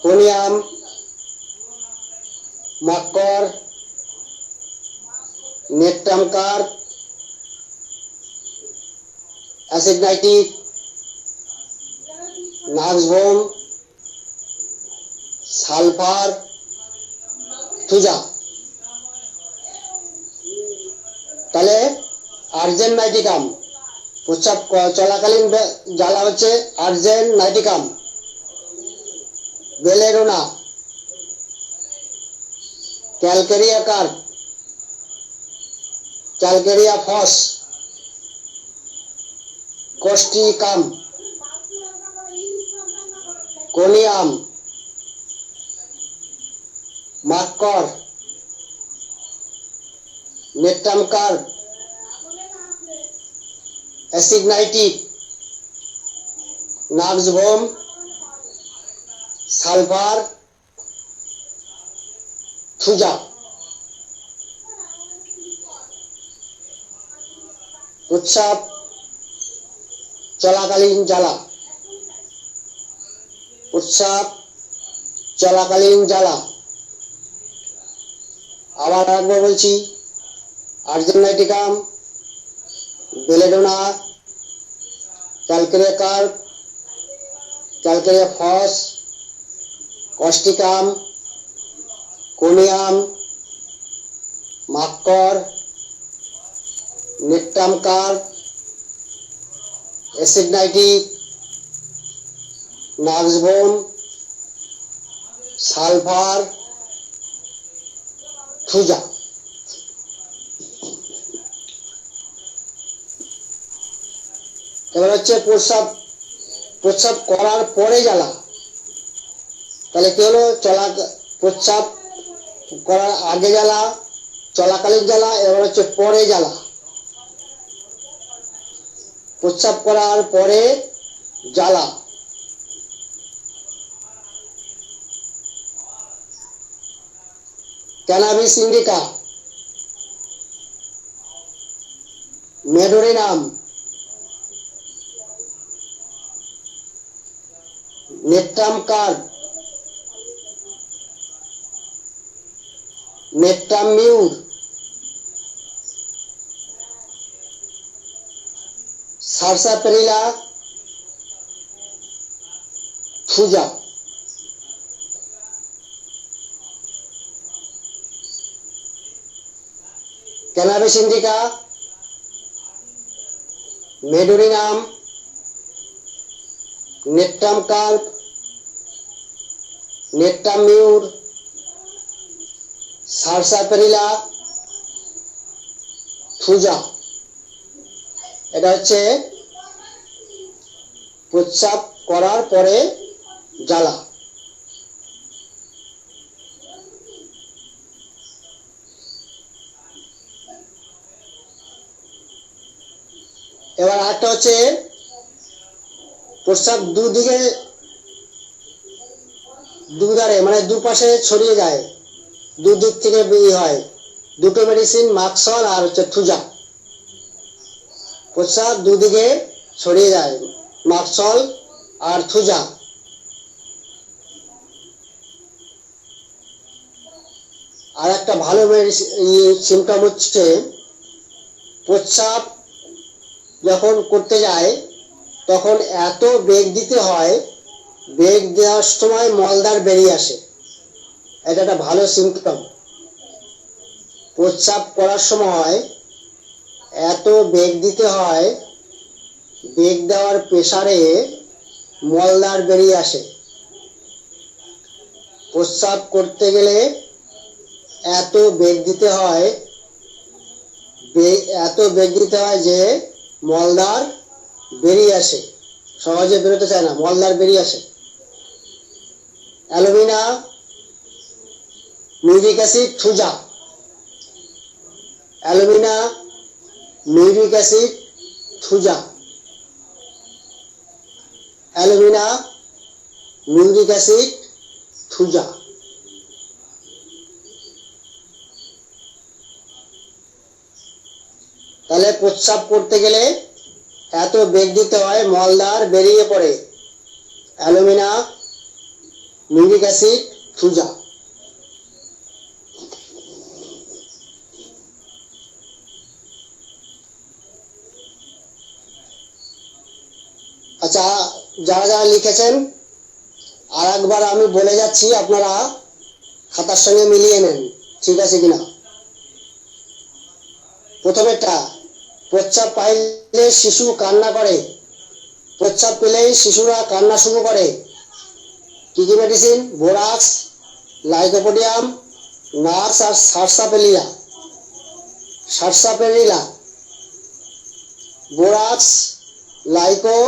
conium, merc cor, natrum carb, acid nitric, nux vomica, sulphur, thuja. তাহলে আর্জেন্ট নাইট্রিকাম, প্রস্রাব চলাকালীন জ্বালা হচ্ছে argent nitricum, belladonna, calcarea carb, calcarea phos, causticum, conium, merc cor, natrum carb, acid nitric, nux vomica, sulphur, thuja. প্রস্রাব চলাকালীন জ্বালা, প্রস্রাব চলাকালীন জ্বালা। আবার একবার বলছি, argent nitricum, belladonna, calcarea carb, calcarea phos, causticum, conium, merc cor, natrum carb, acid nitric, nux vomica, sulphur, Thuja. এবার হচ্ছে প্রস্রাব করার পরে জ্বালা। তাহলে কি হলো, প্রস্রাব করার আগে জ্বালা, চলাকালীন জ্বালা, এবার হচ্ছে পরে জ্বালা। প্রস্রাব করার পরে জ্বালা। Cannabis indica, medorrhinum, natrum carb, natrum mur, sarsaparilla, thuja. Cannabis indica, medorrhinum, natrum carb, natrum mur, sarsaparilla, thuja. এটা হচ্ছে প্রস্রাব করার পরে জ্বালা। এবার আরেকটা হচ্ছে প্রস্রাব দুদিকে দুধারে মানে দুপাশে ছড়িয়ে যায়, দুদিক থেকে বেরিয়ে হয়। দুটো মেডিসিন, মাকসল আর হচ্ছে থুজা। প্রস্রাব দুদিকে ছড়িয়ে যায়, মাকসল আর থুজা। আর একটা ভালো সিমটম হচ্ছে প্রস্রাব যখন করতে যায় তখন এত বেগ দিতে হয়, বেগ দেওয়ার সময় মলদার বেরিয়ে আসে। এটা একটা ভালো সিমটম। প্রস্রাব করার সময় এত বেগ দিতে হয়, বেগ দেওয়ার প্রেসারে মলদার বেরিয়ে আসে। প্রস্রাব করতে গেলে এত বেগ দিতে হয়, এত বেগ দিতে হয় যে মলদার বেরিয়ে আসে, সহজে বেরোতে চায় না, মলদার বেরিয়ে আসে। Alumina, muriatic acid, thuja. Alumina, muriatic acid, thuja. Alumina, muriatic acid, thuja. তাহলে প্রস্রাব করতে গেলে এত বেগ দিতে হয়, মলদার বেরিয়ে পড়ে। Alumina, muriatic acid, thuja. আচ্ছা, যারা যারা লিখেছেন আর একবার আমি বলে যাচ্ছি, আপনারা খাতার সঙ্গে মিলিয়ে নেন, ঠিক আছে কিনা। প্রথমেরটা, প্রস্রাব পাইলে শিশু কান্না করে। প্রস্রাব পেলেই শিশুরা কান্না শুরু করে। কি কি মেডিসিন? বোরাক্স, লাইকোপোডিয়াম, নার্স আর সারসাপেরিলা। সারসাপেরিলা, বোরাক্স, লাইকো,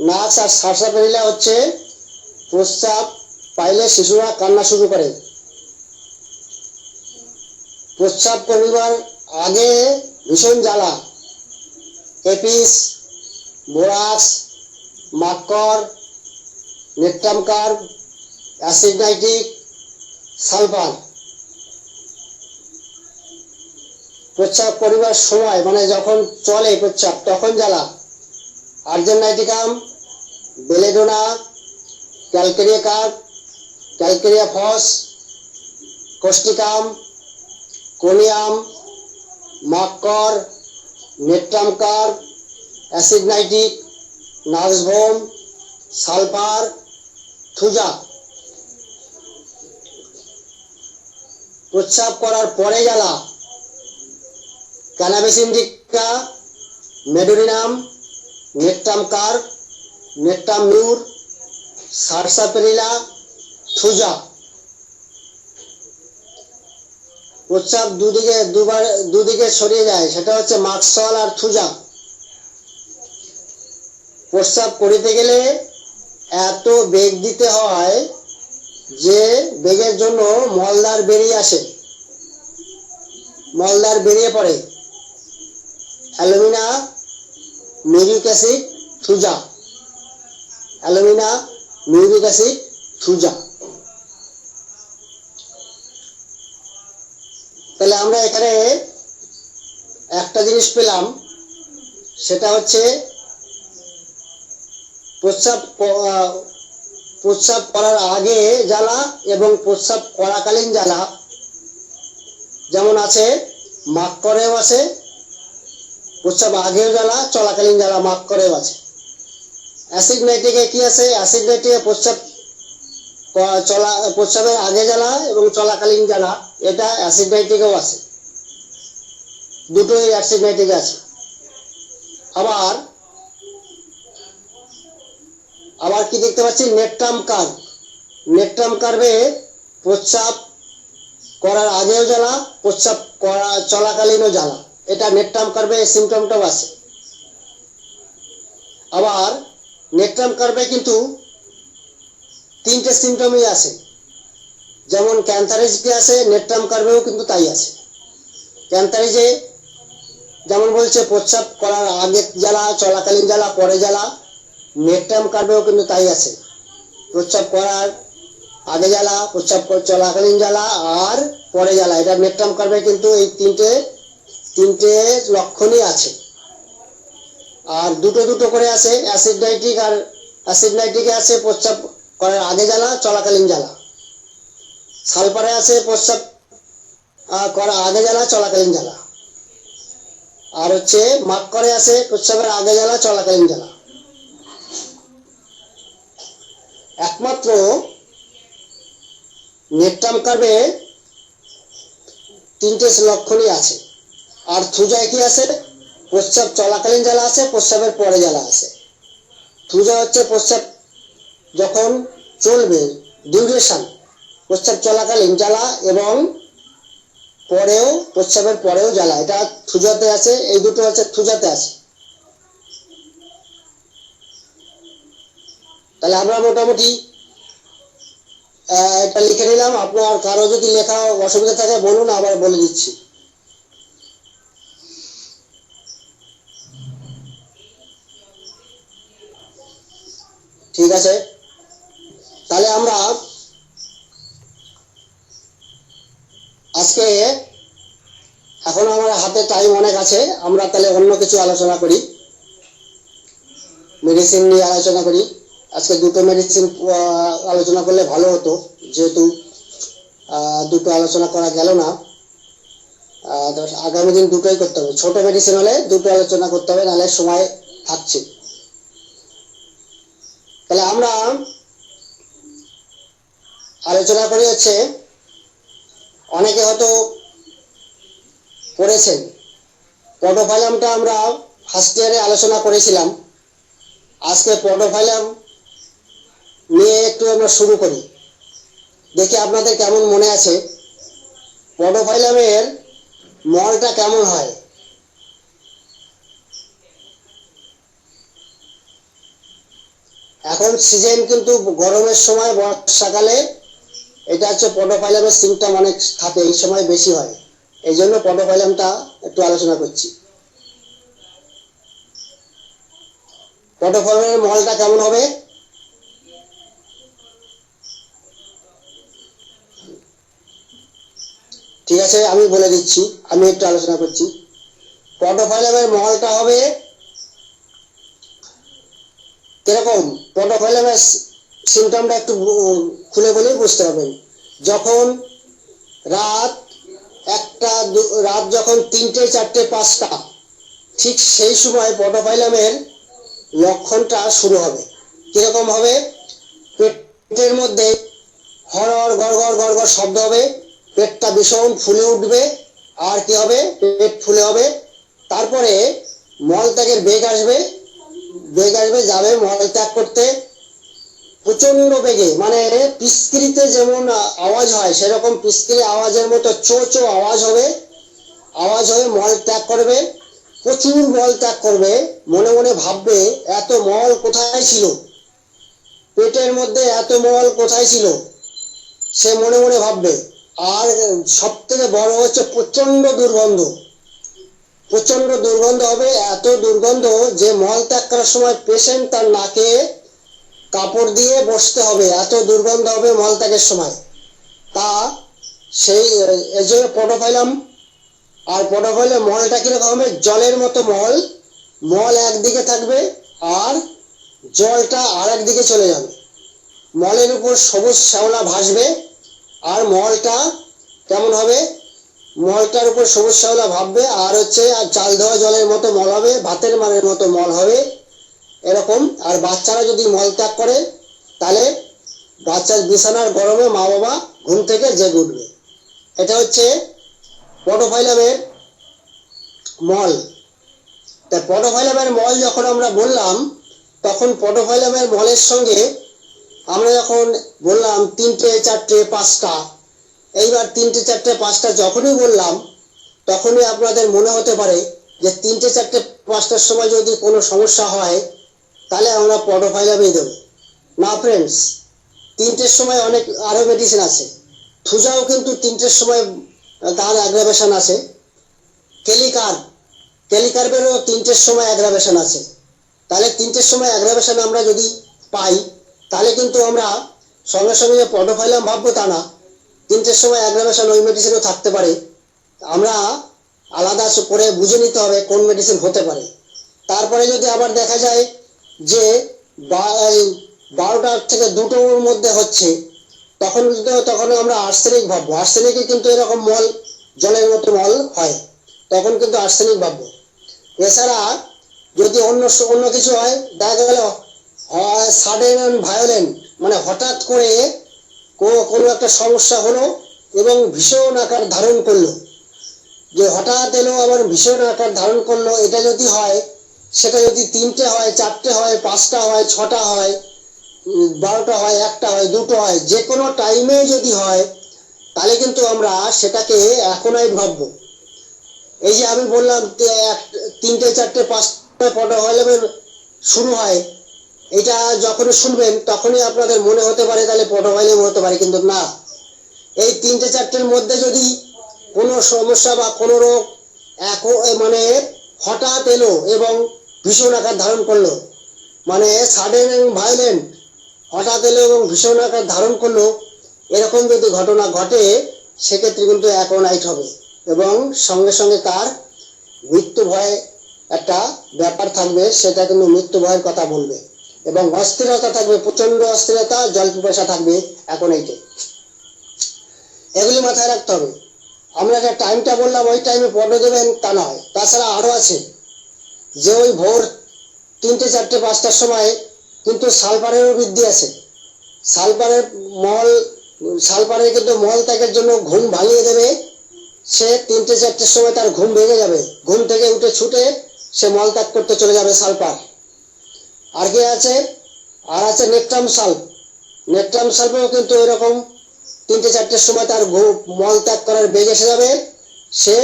নার্স আর সারসাপেরিলা হচ্ছে প্রস্রাব পাইলে শিশুরা কান্না শুরু করে। প্রস্রাব করিবার আগে ভীষণ জ্বালা। Apis, borax, merc cor, natrum carb, acid nitric, sulphur. প্রস্রাব করিবার সময় মানে যখন চলে প্রস্রাব তখন জ্বালা। আর্জেন্টাইটিকাম, belladonna, calcarea carb, calcarea phos, causticum, conium, merc cor, natrum carb, acid nitric, nux vomica, sulphur, thuja. প্রস্রাব করার পরে জ্বালা। Cannabis indica, medorrhinum, natrum carb, natrum mur, sarsaparilla, thuja. প্রস্রাব দুদিকে ছড়িয়ে যায়, সেটা হচ্ছে মাকসল আর থুজা। প্রস্রাব করিতে গেলে এত বেগ দিতে হয় যে বেগের জন্য মলদার বেরিয়ে আসে, মলদার বেরিয়ে পড়ে। Alumina, muriatic acid, thuja. Alumina, muriatic acid, thuja. তাহলে আমরা এখানে একটা জিনিস পেলাম, সেটা হচ্ছে প্রস্রাব করার আগে জ্বালা এবং প্রস্রাব করাকালীন জ্বালা। যেমন আছে মাক্করেও আছে, প্রস্রাব আগেও জ্বালা, চলাকালীন জ্বালা মাক্করেও আছে। অ্যাসিড নাইট্রিকে কি আছে? অ্যাসিড নাইট্রিকে প্রস্রাবের আগে জ্বালা এবং চলাকালীন জ্বালা, এটা অ্যাসিড নাইট্রিকেও আছে, দুটোই অ্যাসিড নাইট্রিকে আছে। আবার কি দেখতে পাচ্ছি? Natrum curve. নেট্রাম কার্ভে প্রস্রাব করার আগেও জ্বালা, প্রস্রাব করা চলাকালীনও জ্বালা, এটা নেট্রাম কার্ভে সিমটমটাও আছে। আবার নেট্রাম কার্ভে কিন্তু তিনটে সিমটমই আছে, যেমন ক্যান্থারেজে আছে, নেট্রাম কার্ভেও কিন্তু তাই আছে। ক্যান্থারেজে যেমন বলছে প্রস্রাব করার আগে জ্বালা, চলাকালীন জ্বালা, পরে জ্বালা। নেকটাম কার্ভেও কিন্তু তাই আছে, প্রস্রাব করার আগে জ্বালা, প্রস্রাব চলাকালীন জ্বালা আর পরে জ্বালা। এটা নেকটাম কার্ভে কিন্তু এই তিনটে লক্ষণই আছে। আর দুটো দুটো করে আছে, অ্যাসিড নাইট্রিক আর অ্যাসিড নাইট্রিকে আছে প্রস্রাব করার আগে জ্বালা, চলাকালীন জ্বালা। সালফারে আছে প্রস্রাব করার আগে জ্বালা, চলাকালীন জ্বালা। আর হচ্ছে মাক্করে আছে প্রস্রাবের আগে জ্বালা, চলাকালীন জ্বালা। একমাত্র নেকটাম কার্ভে তিনটে লক্ষণই আছে। আর থুজায় কি আছে? প্রস্রাব চলাকালীন জ্বালা আছে, প্রস্রাবের পরে জ্বালা আছে। থুজা হচ্ছে প্রস্রাব যখন চলবে, ডিউরেশন, প্রস্রাব চলাকালীন জ্বালা এবং পরেও, প্রস্রাবের পরেও জ্বালা, এটা থুজাতে আছে। এই দুটো হচ্ছে থুজাতে আছে। তাহলে আমরা মোটামুটি এটা লিখে নিলাম। আপনার কারো যদি লেখা অসুবিধা থাকে বলুন, আবার বলে দিচ্ছি। ঠিক আছে, তাহলে আমরা আজকে, এখন আমার হাতে টাইম অনেক আছে, আমরা তাহলে অন্য কিছু আলোচনা করি, মেডিসিন নিয়ে আলোচনা করি। আজকে দুটো মেডিসিন আলোচনা করলে ভালো হতো, যেহেতু দুটো আলোচনা করা গেল না। আগামী দিন দুটোই করতে হবে। ছোট মেডিসিন হলে দুটো আলোচনা করতে হবে, নাহলে সময় থাকছে। তাহলে আমরা আলোচনা করি হচ্ছে, অনেকে হয়তো পড়েছেন, পডোফাইলামটা আমরা ফার্স্ট ইয়ারে আলোচনা করেছিলাম। আজকে পডোফাইলাম নিয়ে একটু আমরা শুরু করি, দেখি আপনাদের কেমন মনে আছে। পডোফাইলামের মলটা কেমন হয়? এখন সিজন কিন্তু গরমের সময়, বর্ষাকালে এটা হচ্ছে পডোফাইলামের সিমটম অনেক থাকে, এই সময় বেশি হয়। এই জন্য পডোফাইলামটা একটু আলোচনা করছি। পডোফাইলামের মলটা কেমন হবে? ঠিক আছে, আমি বলে দিচ্ছি, আমি একটু আলোচনা করছি। পডোফাইলামের মলটা হবে কিরকম? পডোফাইলামের সিমটমটা একটু খুলে বলেই বুঝতে পারবেন। যখন রাত যখন 3টে, 4টে, 5টা, ঠিক সেই সময় পডোফাইলামের লক্ষণটা শুরু হবে। কিরকম হবে? পেটের মধ্যে হরহর গড়গড় গড়গড় শব্দ হবে, পেটটা ভীষণ ফুলে উঠবে। আর কি হবে? পেট ফুলে হবে। তারপরে মলত্যাগের বেগ আসবে, যাবে মলত্যাগ করতে প্রচন্ড বেগে, মানে পিস্কিরিতে যেমন আওয়াজ হয় সেরকম পিস্কিরি আওয়াজের মতো চো চো আওয়াজ হবে মল ত্যাগ করবে। প্রচুর মল ত্যাগ করবে। মনে মনে ভাববে এত মল কোথায় ছিল, পেটের মধ্যে এত মল কোথায় ছিল, সে মনে মনে ভাববে। আর সব থেকে বড় হচ্ছে প্রচন্ড দুর্গন্ধ হবে। এত দুর্গন্ধ যে মল ত্যাগ করার সময় পেশেন্ট তার নাকে কাপড় দিয়ে বসতে হবে, এত দুর্গন্ধ হবে মল ত্যাগের সময়। তা সেই এর জন্য পডোফাইলাম। আর পডোফাইলাম মলটা কিরকম হবে? জলের মতো মল একদিকে থাকবে আর জলটা আর একদিকে চলে যাবে। মলের উপর সবুজ শ্যাওলা ভাসবে। আর মলটা কেমন হবে? মলটার উপর সবুজ শ্যাওলা ভাববে। আর হচ্ছে আর চাল দেওয়া জলের মতো মল হবে, ভাতের মারের মতো মল হবে, এরকম। আর বাচ্চারা যদি মল ত্যাগ করে তাহলে বাচ্চার বিছানার গরমে মা বাবা ঘুম থেকে জেগে উঠবে। এটা হচ্ছে পডোফাইলামের মল। তাই পডোফাইলামের মল যখন আমরা বললাম, তখন পডোফাইলামের মলের সঙ্গে আমরা যখন বললাম 3টে, 4টে, 5টা, এইবার 3টে, 4টে, 5টা যখনই বললাম, তখনই আপনাদের মনে হতে পারে যে 3টে, 4টে, 5টার সময় যদি কোনো সমস্যা হয় তাহলে আমরা পডোফাইলামই দেব না। ফ্রেন্ডস, 3টের সময় অনেক আরো মেডিসিন আছে। থুজাও কিন্তু 3টের সময় তার অ্যাগ্রাভেশন আছে। কেলিকার টেলিকার্বেরও 3টের সময় অ্যাগ্রাভেশন আছে। তাহলে 3টের সময় অ্যাগ্রাভেশন আমরা যদি পাই তাহলে কিন্তু আমরা সঙ্গে সঙ্গে যে পডোফাইলাম ভাববো তা না, 3টের সময় অ্যাগ্রাভেশন ওই মেডিসিনও থাকতে পারে। আমরা আলাদা করে বুঝে নিতে হবে কোন মেডিসিন হতে পারে। তারপরে যদি আবার দেখা যায় যে 12টা থেকে 2টোর মধ্যে হচ্ছে, তখন আমরা আর্সেনিক ভাববো। আর্সেনিকে কিন্তু এরকম মল, জলের মতো মল হয়, তখন কিন্তু আর্সেনিক ভাববো। এছাড়া যদি অন্য কিছু হয়, দেখা গেল সাডেন অ্যান্ড ভায়োলেন্ট, মানে হঠাৎ করে কোনো একটা সমস্যা হলো এবং ভীষণ আকার ধারণ করলো, যে হঠাৎ এলো আবার ভীষণ আকার ধারণ করলো, এটা যদি হয়, সেটা যদি 3টে হয়, 4টে হয়, 5টা হয়, 6টা হয়, 12টা হয়, 1টা হয়, 2টো হয়, যে কোনো টাইমে যদি হয় তাহলে কিন্তু আমরা সেটাকে অ্যাকোনাইট ভাববো। এই যে আমি বললাম 3টে 4টে 5টে পডোফাইলামের শুরু হয়, এটা যখনই শুনবেন তখনই আপনাদের মনে হতে পারে তাহলে পডোফাইলাম হতে পারে, কিন্তু না। এই 3টে 4টের মধ্যে যদি কোনো সমস্যা বা কোনো রোগ মানে হঠাৎ এলো এবং ভীষণ আকার ধারণ করলো, মানে সাডেন এবং ভায়োলেন্ট, হঠাৎ এলো এবং ভীষণ আকার ধারণ করলো, এরকম যদি ঘটনা ঘটে সেক্ষেত্রে কিন্তু অ্যাকোনাইট হবে এবং সঙ্গে সঙ্গে তার মৃত্যু ভয় একটা ব্যাপার থাকবে, সেটা কিন্তু মৃত্যু ভয়ের কথা বলবে এবং অস্থিরতা থাকবে, প্রচন্ড অস্থিরতা, জল পিপাসা থাকবে অ্যাকোনাইটে। এগুলি মাথায় রাখতে হবে। আমরা যে টাইমটা বললাম ওই টাইমে পডো দেবেন তা নয়, তাছাড়া আরো আছে যে ওই ভোর 3টে 4টে 5টার সময় কিন্তু সালফারেরও বৃদ্ধি আছে। সালফারের কিন্তু মল ত্যাগের জন্য ঘুম ভাঙিয়ে দেবে। সে 3টে 4টের সময় তার ঘুম ভেঙে যাবে, ঘুম থেকে উঠে ছুটে সে মল ত্যাগ করতে চলে যাবে সালফার। আর কি আছে? আর আছে নেকটাম সালফ। নেকটাম সালফেও কিন্তু এরকম 3টে 4টের সময় তার মল ত্যাগ করার বেগ এসে যাবে, সে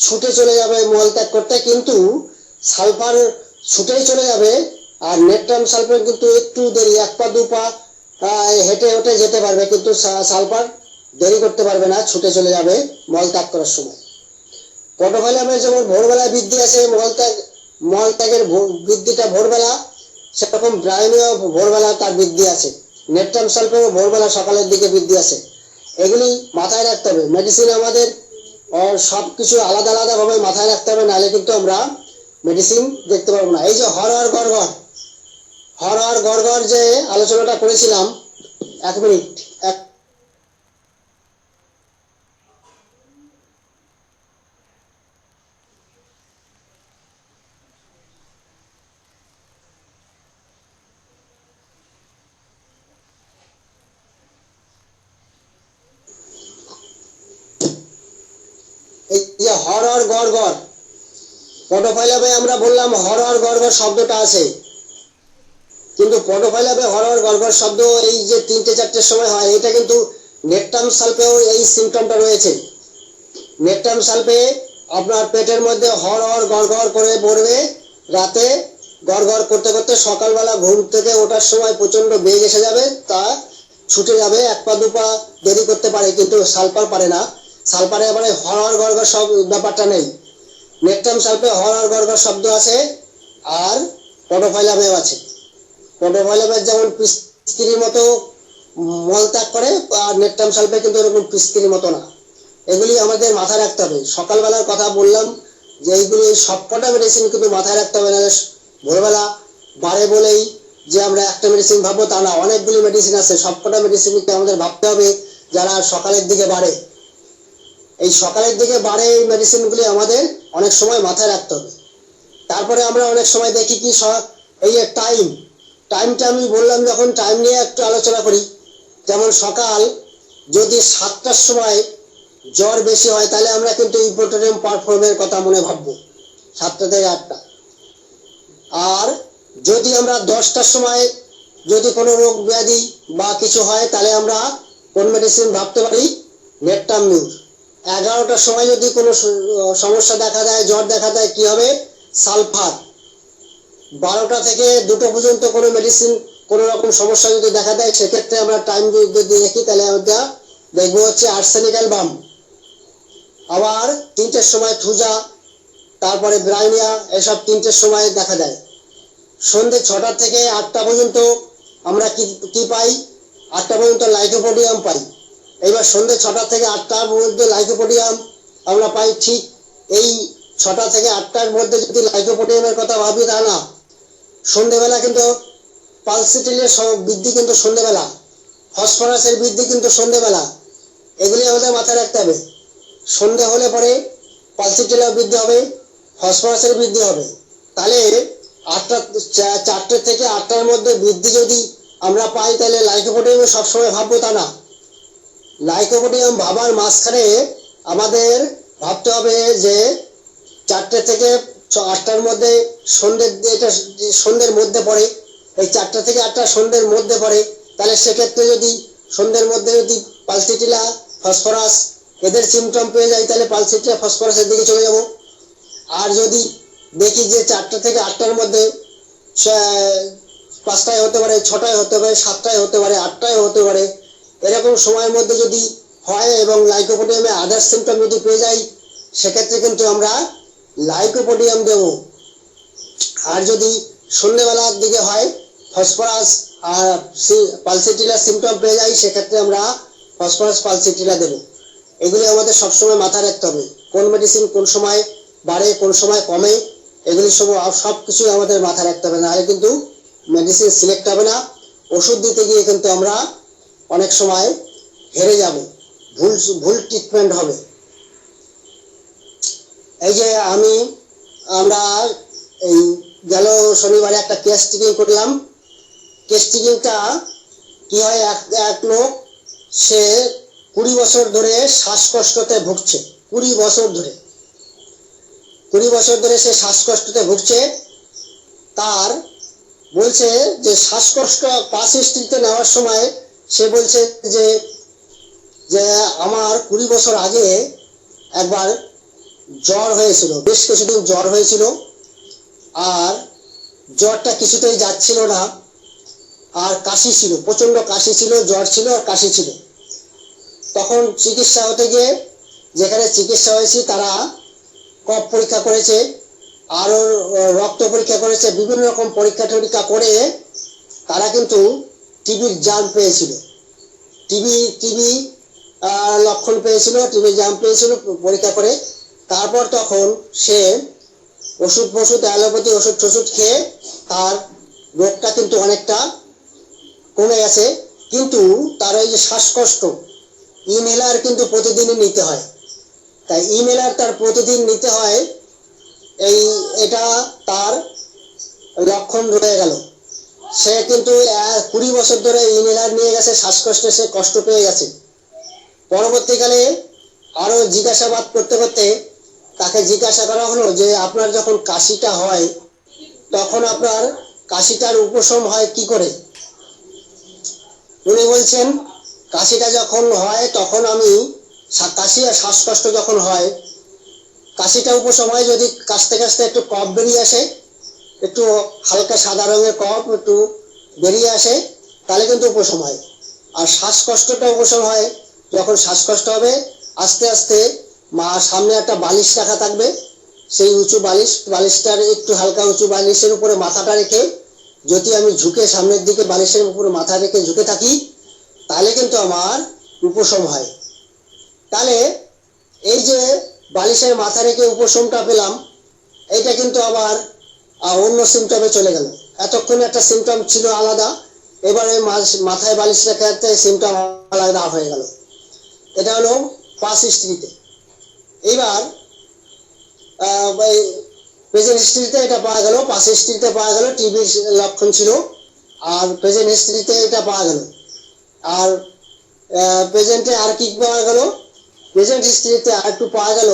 ছুটে চলে যাবে মল ত্যাগ করতে, কিন্তু সালফার ছুটেই চলে যাবে। আর নেকটাম সালফার কিন্তু একটু দেরি, 1 পা 2 পা হেঁটে হেঁটে যেতে পারবে, কিন্তু সালফার দেরি করতে পারবে না, ছুটে চলে যাবে মল ত্যাগ করার সময়। পডোফাইলামের যেমন ভোরবেলা বৃদ্ধি আছে, মল ত্যাগের বৃদ্ধিটা ভোরবেলা, সেরকম ব্রায়োনিও ভোরবেলা তার বৃদ্ধি আছে। নেকটাম সালফারও ভোরবেলা সকালের দিকে বৃদ্ধি আছে। এগুলি মাথায় রাখতে হবে। মেডিসিন আমাদের সবকিছু আলাদা আলাদা ভাবে মাথায় রাখতে হবে, নাহলে কিন্তু আমরা মেডিসিন দেখতে পারবো না। এই যে হরর গড়গড় যে আলোচনাটা করেছিলাম, 1 মিনিট, এই যে হরর গড়গড়, পডোফাইলামে আমরা বললাম হরর গড়গড় শব্দটা আছে, কিন্তু পডোফাইলামে হরর গড়গড় শব্দ এই যে 3টে 4টের সময় হয়, এটা কিন্তু নেকটাম সালফেও এই সিমটমটা রয়েছে। নেকটাম সালফে আপনার পেটের মধ্যে হরর গড়গড় করে পড়বে, রাতে গড়গড় করতে করতে সকালবেলা ঘুম থেকে ওঠার সময় প্রচন্ড বেগ এসে যাবে, তা ছুটে যাবে, 1 পা 2 পা দেরি করতে পারে, কিন্তু সালফার পারে না। সালফারে আবার হরর গড়গড় সব ব্যাপারটা নেই। নেকটাম সালফে হরর গড়গড় শব্দ আছে, আর পডোফাইলামেও আছে। পডোফাইলামের যেমন পিস্কিরির মতো মল ত্যাগ করে, আর নেকটাম সালফে কিন্তু এরকম পিস্কিরির মতো না। এগুলি আমাদের মাথায় রাখতে হবে। সকালবেলার কথা বললাম যে এইগুলি সবকটা মেডিসিন কিন্তু মাথায় রাখতে হবে, না ভোরবেলা বাড়ে বলেই যে আমরা একটা মেডিসিন ভাববো তা না, অনেকগুলি মেডিসিন আছে। সবকটা মেডিসিনকে আমাদের ভাবতে হবে যারা সকালের দিকে বাড়ে। এই সকালের দিকে বাড়ে এই মেডিসিনগুলি আমাদের অনেক সময় মাথায় রাখতে হবে। তারপরে আমরা অনেক সময় দেখি কি এই টাইমটা আমি বললাম, যখন টাইম নিয়ে একটু আলোচনা করি, যেমন সকাল যদি 7টার সময় জ্বর বেশি হয় তাহলে আমরা কিন্তু ইম্পোর্টেন্ট পারফর্মের কথা মনে ভাববো, 7টা থেকে 8টা। আর যদি আমরা 10টার সময় যদি কোনো রোগ ব্যাধি বা কিছু হয় তাহলে আমরা কোন মেডিসিন ভাবতে পারি? নেকটাম নিউর। 11টার সময় যদি কোনো সমস্যা দেখা দেয়, জ্বর দেখা দেয়, কি হবে? সালফার। 12টা থেকে 2টো পর্যন্ত কোনো মেডিসিন কোনো রকম সমস্যা যদি দেখা দেয়, সেক্ষেত্রে আমরা টাইম যদি দেখি তাহলে আমরা দেখবো হচ্ছে আর্সেনিক অ্যালবাম। আবার 3টের সময় থুজা, তারপরে ব্রাইনিয়া, এসব 3টের সময় দেখা যায়। সন্ধ্যে 6টা থেকে 8টা পর্যন্ত আমরা কি পাই? 8টা পর্যন্ত লাইকোপোডিয়াম পাই। এইবার সন্ধ্যে 6টা থেকে 8টার মধ্যে লাইকোপোডিয়াম আমরা পাই। ঠিক এই 6টা থেকে 8টার মধ্যে যদি লাইকোপোডিয়ামের কথা ভাবি, তা না, সন্ধ্যেবেলা কিন্তু পালসিটিলের বৃদ্ধি কিন্তু সন্ধ্যেবেলা, ফসফরাসের বৃদ্ধি কিন্তু সন্ধ্যেবেলা। এগুলি আমাদের মাথায় রাখতে হবে। সন্ধ্যে হলে পরে পালসিটিলের বৃদ্ধি হবে, ফসফরাসের বৃদ্ধি হবে। তাহলে 4টে থেকে 8টার মধ্যে বৃদ্ধি যদি আমরা পাই, তাহলে লাইকোপোডিয়াম সবসময় ভাববো, তা না। লাইকোপোডিয়াম ভাবার মাঝখানে আমাদের ভাবতে হবে যে 4টে থেকে 8টার মধ্যে সন্ধ্যের মধ্যে পড়ে, এই 4টা থেকে 8টা সন্ধ্যের মধ্যে পড়ে। তাহলে সেক্ষেত্রে যদি সন্ধ্যের মধ্যে যদি পালসিটিলা, ফসফরাস এদের সিমটম পেয়ে যায়, তাহলে পালসিটিলা, ফসফরাসের দিকে চলে যাব। আর যদি দেখি যে 4টা থেকে 8টার মধ্যে 5টায় হতে পারে, 6টায় হতে পারে, 7টায় হতে পারে, 8টায় হতে পারে, এরকম সময়ের মধ্যে যদি হয় এবং লাইকোপোডিয়ামে আদার্স সিমটম যদি পেয়ে যাই, সেক্ষেত্রে কিন্তু আমরা লাইকোপোডিয়াম দেব। আর যদি সন্ধ্যেবেলার দিকে হয়, ফসফরাস আর পালসিটিলা সিমটম পেয়ে যাই, সেক্ষেত্রে আমরা ফসফরাস, পালসিটিলা দেব। এগুলি আমাদের সবসময় মাথায় রাখতে হবে। কোন মেডিসিন কোন সময় বাড়ে, কোন সময় কমে, এগুলি সব কিছুই আমাদের মাথায় রাখতে হবে, নাহলে কিন্তু মেডিসিন সিলেক্ট হবে না। ওষুধ দিতে গিয়ে কিন্তু আমরা অনেক সময় হেরে যাব, ভুল ট্রিটমেন্ট হবে। এই যে আমরা এই গেল শনিবারে একটা কেস টেকিং করলাম। কেস টেকিংটা কি হয়, এক লোক, সে 20 বছর ধরে শ্বাসকষ্টতে ভুগছে। 20 বছর ধরে সে শ্বাসকষ্টতে ভুগছে। তার বলছে যে শ্বাসকষ্ট পাস হিস্ট্রিতে নেওয়ার সময় সে বলছে যে আমার 20 বছর আগে একবার জ্বর হয়েছিল, বেশ কিছুদিন জ্বর হয়েছিল, আর জ্বরটা কিছুতেই যাচ্ছিল না, আর কাশি ছিল, প্রচন্ড কাশি ছিল, জ্বর ছিল আর কাশি ছিল। তখন চিকিৎসা হতে গিয়ে, যেখানে চিকিৎসা হয়েছি, তারা কফ পরীক্ষা করেছে, আরো রক্ত পরীক্ষা করেছে, বিভিন্ন রকম পরীক্ষা টরীক্ষা করে তারা কিন্তু টিবির জার্ম পেয়েছিল, টিবি লক্ষণ পেয়েছিল, টিবির জার্ম পেয়েছিল পরীক্ষা করে। তারপর তখন সে ওষুধ অ্যালোপ্যাথি ওষুধ খেয়ে তার রোগটা কিন্তু অনেকটা কমে গেছে। কিন্তু তার ওই যে শ্বাসকষ্ট, ইনহেলার কিন্তু প্রতিদিনই নিতে হয়। তাই ইনহেলার তার প্রতিদিন নিতে হয়, এটা তার লক্ষণ রয়ে গেল। সে কিন্তু 20 বছর ধরে ইনহেলার নিয়ে গেছে, শ্বাসকষ্টে সে কষ্ট পেয়ে গেছে। পরবর্তীকালে আরো জিজ্ঞাসাবাদ করতে করতে তাকে জিজ্ঞাসা করা হলো যে আপনার যখন কাশিটা হয়, তখন আপনার কাশিটার উপশম হয় কি করে? উনি বলছেন, কাশিটা যখন হয় তখন আমি, কাশি আর শ্বাসকষ্ট যখন হয়, কাশিটা উপশম হয় যদি কাশতে কাশতে একটু কফ বেরিয়ে আসে, একটু হালকা সাদা রঙের কফ একটু বেরিয়ে আসে, তাহলে কিন্তু উপশম হয়। আর শ্বাসকষ্টটা উপশম হয় যখন শ্বাসকষ্ট হবে, আস্তে আস্তে সামনে একটা বালিশ রাখা থাকবে, সেই উঁচু বালিশটার একটু হালকা উঁচু বালিশের উপরে মাথাটা রেখে, যদি আমি ঝুঁকে সামনের দিকে বালিশের উপরে মাথা রেখে ঝুঁকে থাকি, তাহলে কিন্তু আমার উপশম হয়। তাহলে এই যে বালিশের মাথা রেখে উপশমটা পেলাম, এইটা কিন্তু আবার অন্য সিমটমে চলে গেল। এতক্ষণ একটা সিমটম ছিল আলাদা, এবারে মাথায় বালিশ রেখে সিমটম আলাদা হয়ে গেল। এটা হলো পাস হিস্ট্রিতে। এইবার প্রেজেন্ট হিস্ট্রিতে এটা পাওয়া গেল, পাস হিস্ট্রিতে পাওয়া গেল টিবির লক্ষণ ছিল, আর প্রেজেন্ট হিস্ট্রিতে এটা পাওয়া গেল। আর প্রেজেন্টে আর কি পাওয়া গেল? প্রেজেন্ট হিস্ট্রিতে আর একটু পাওয়া গেল,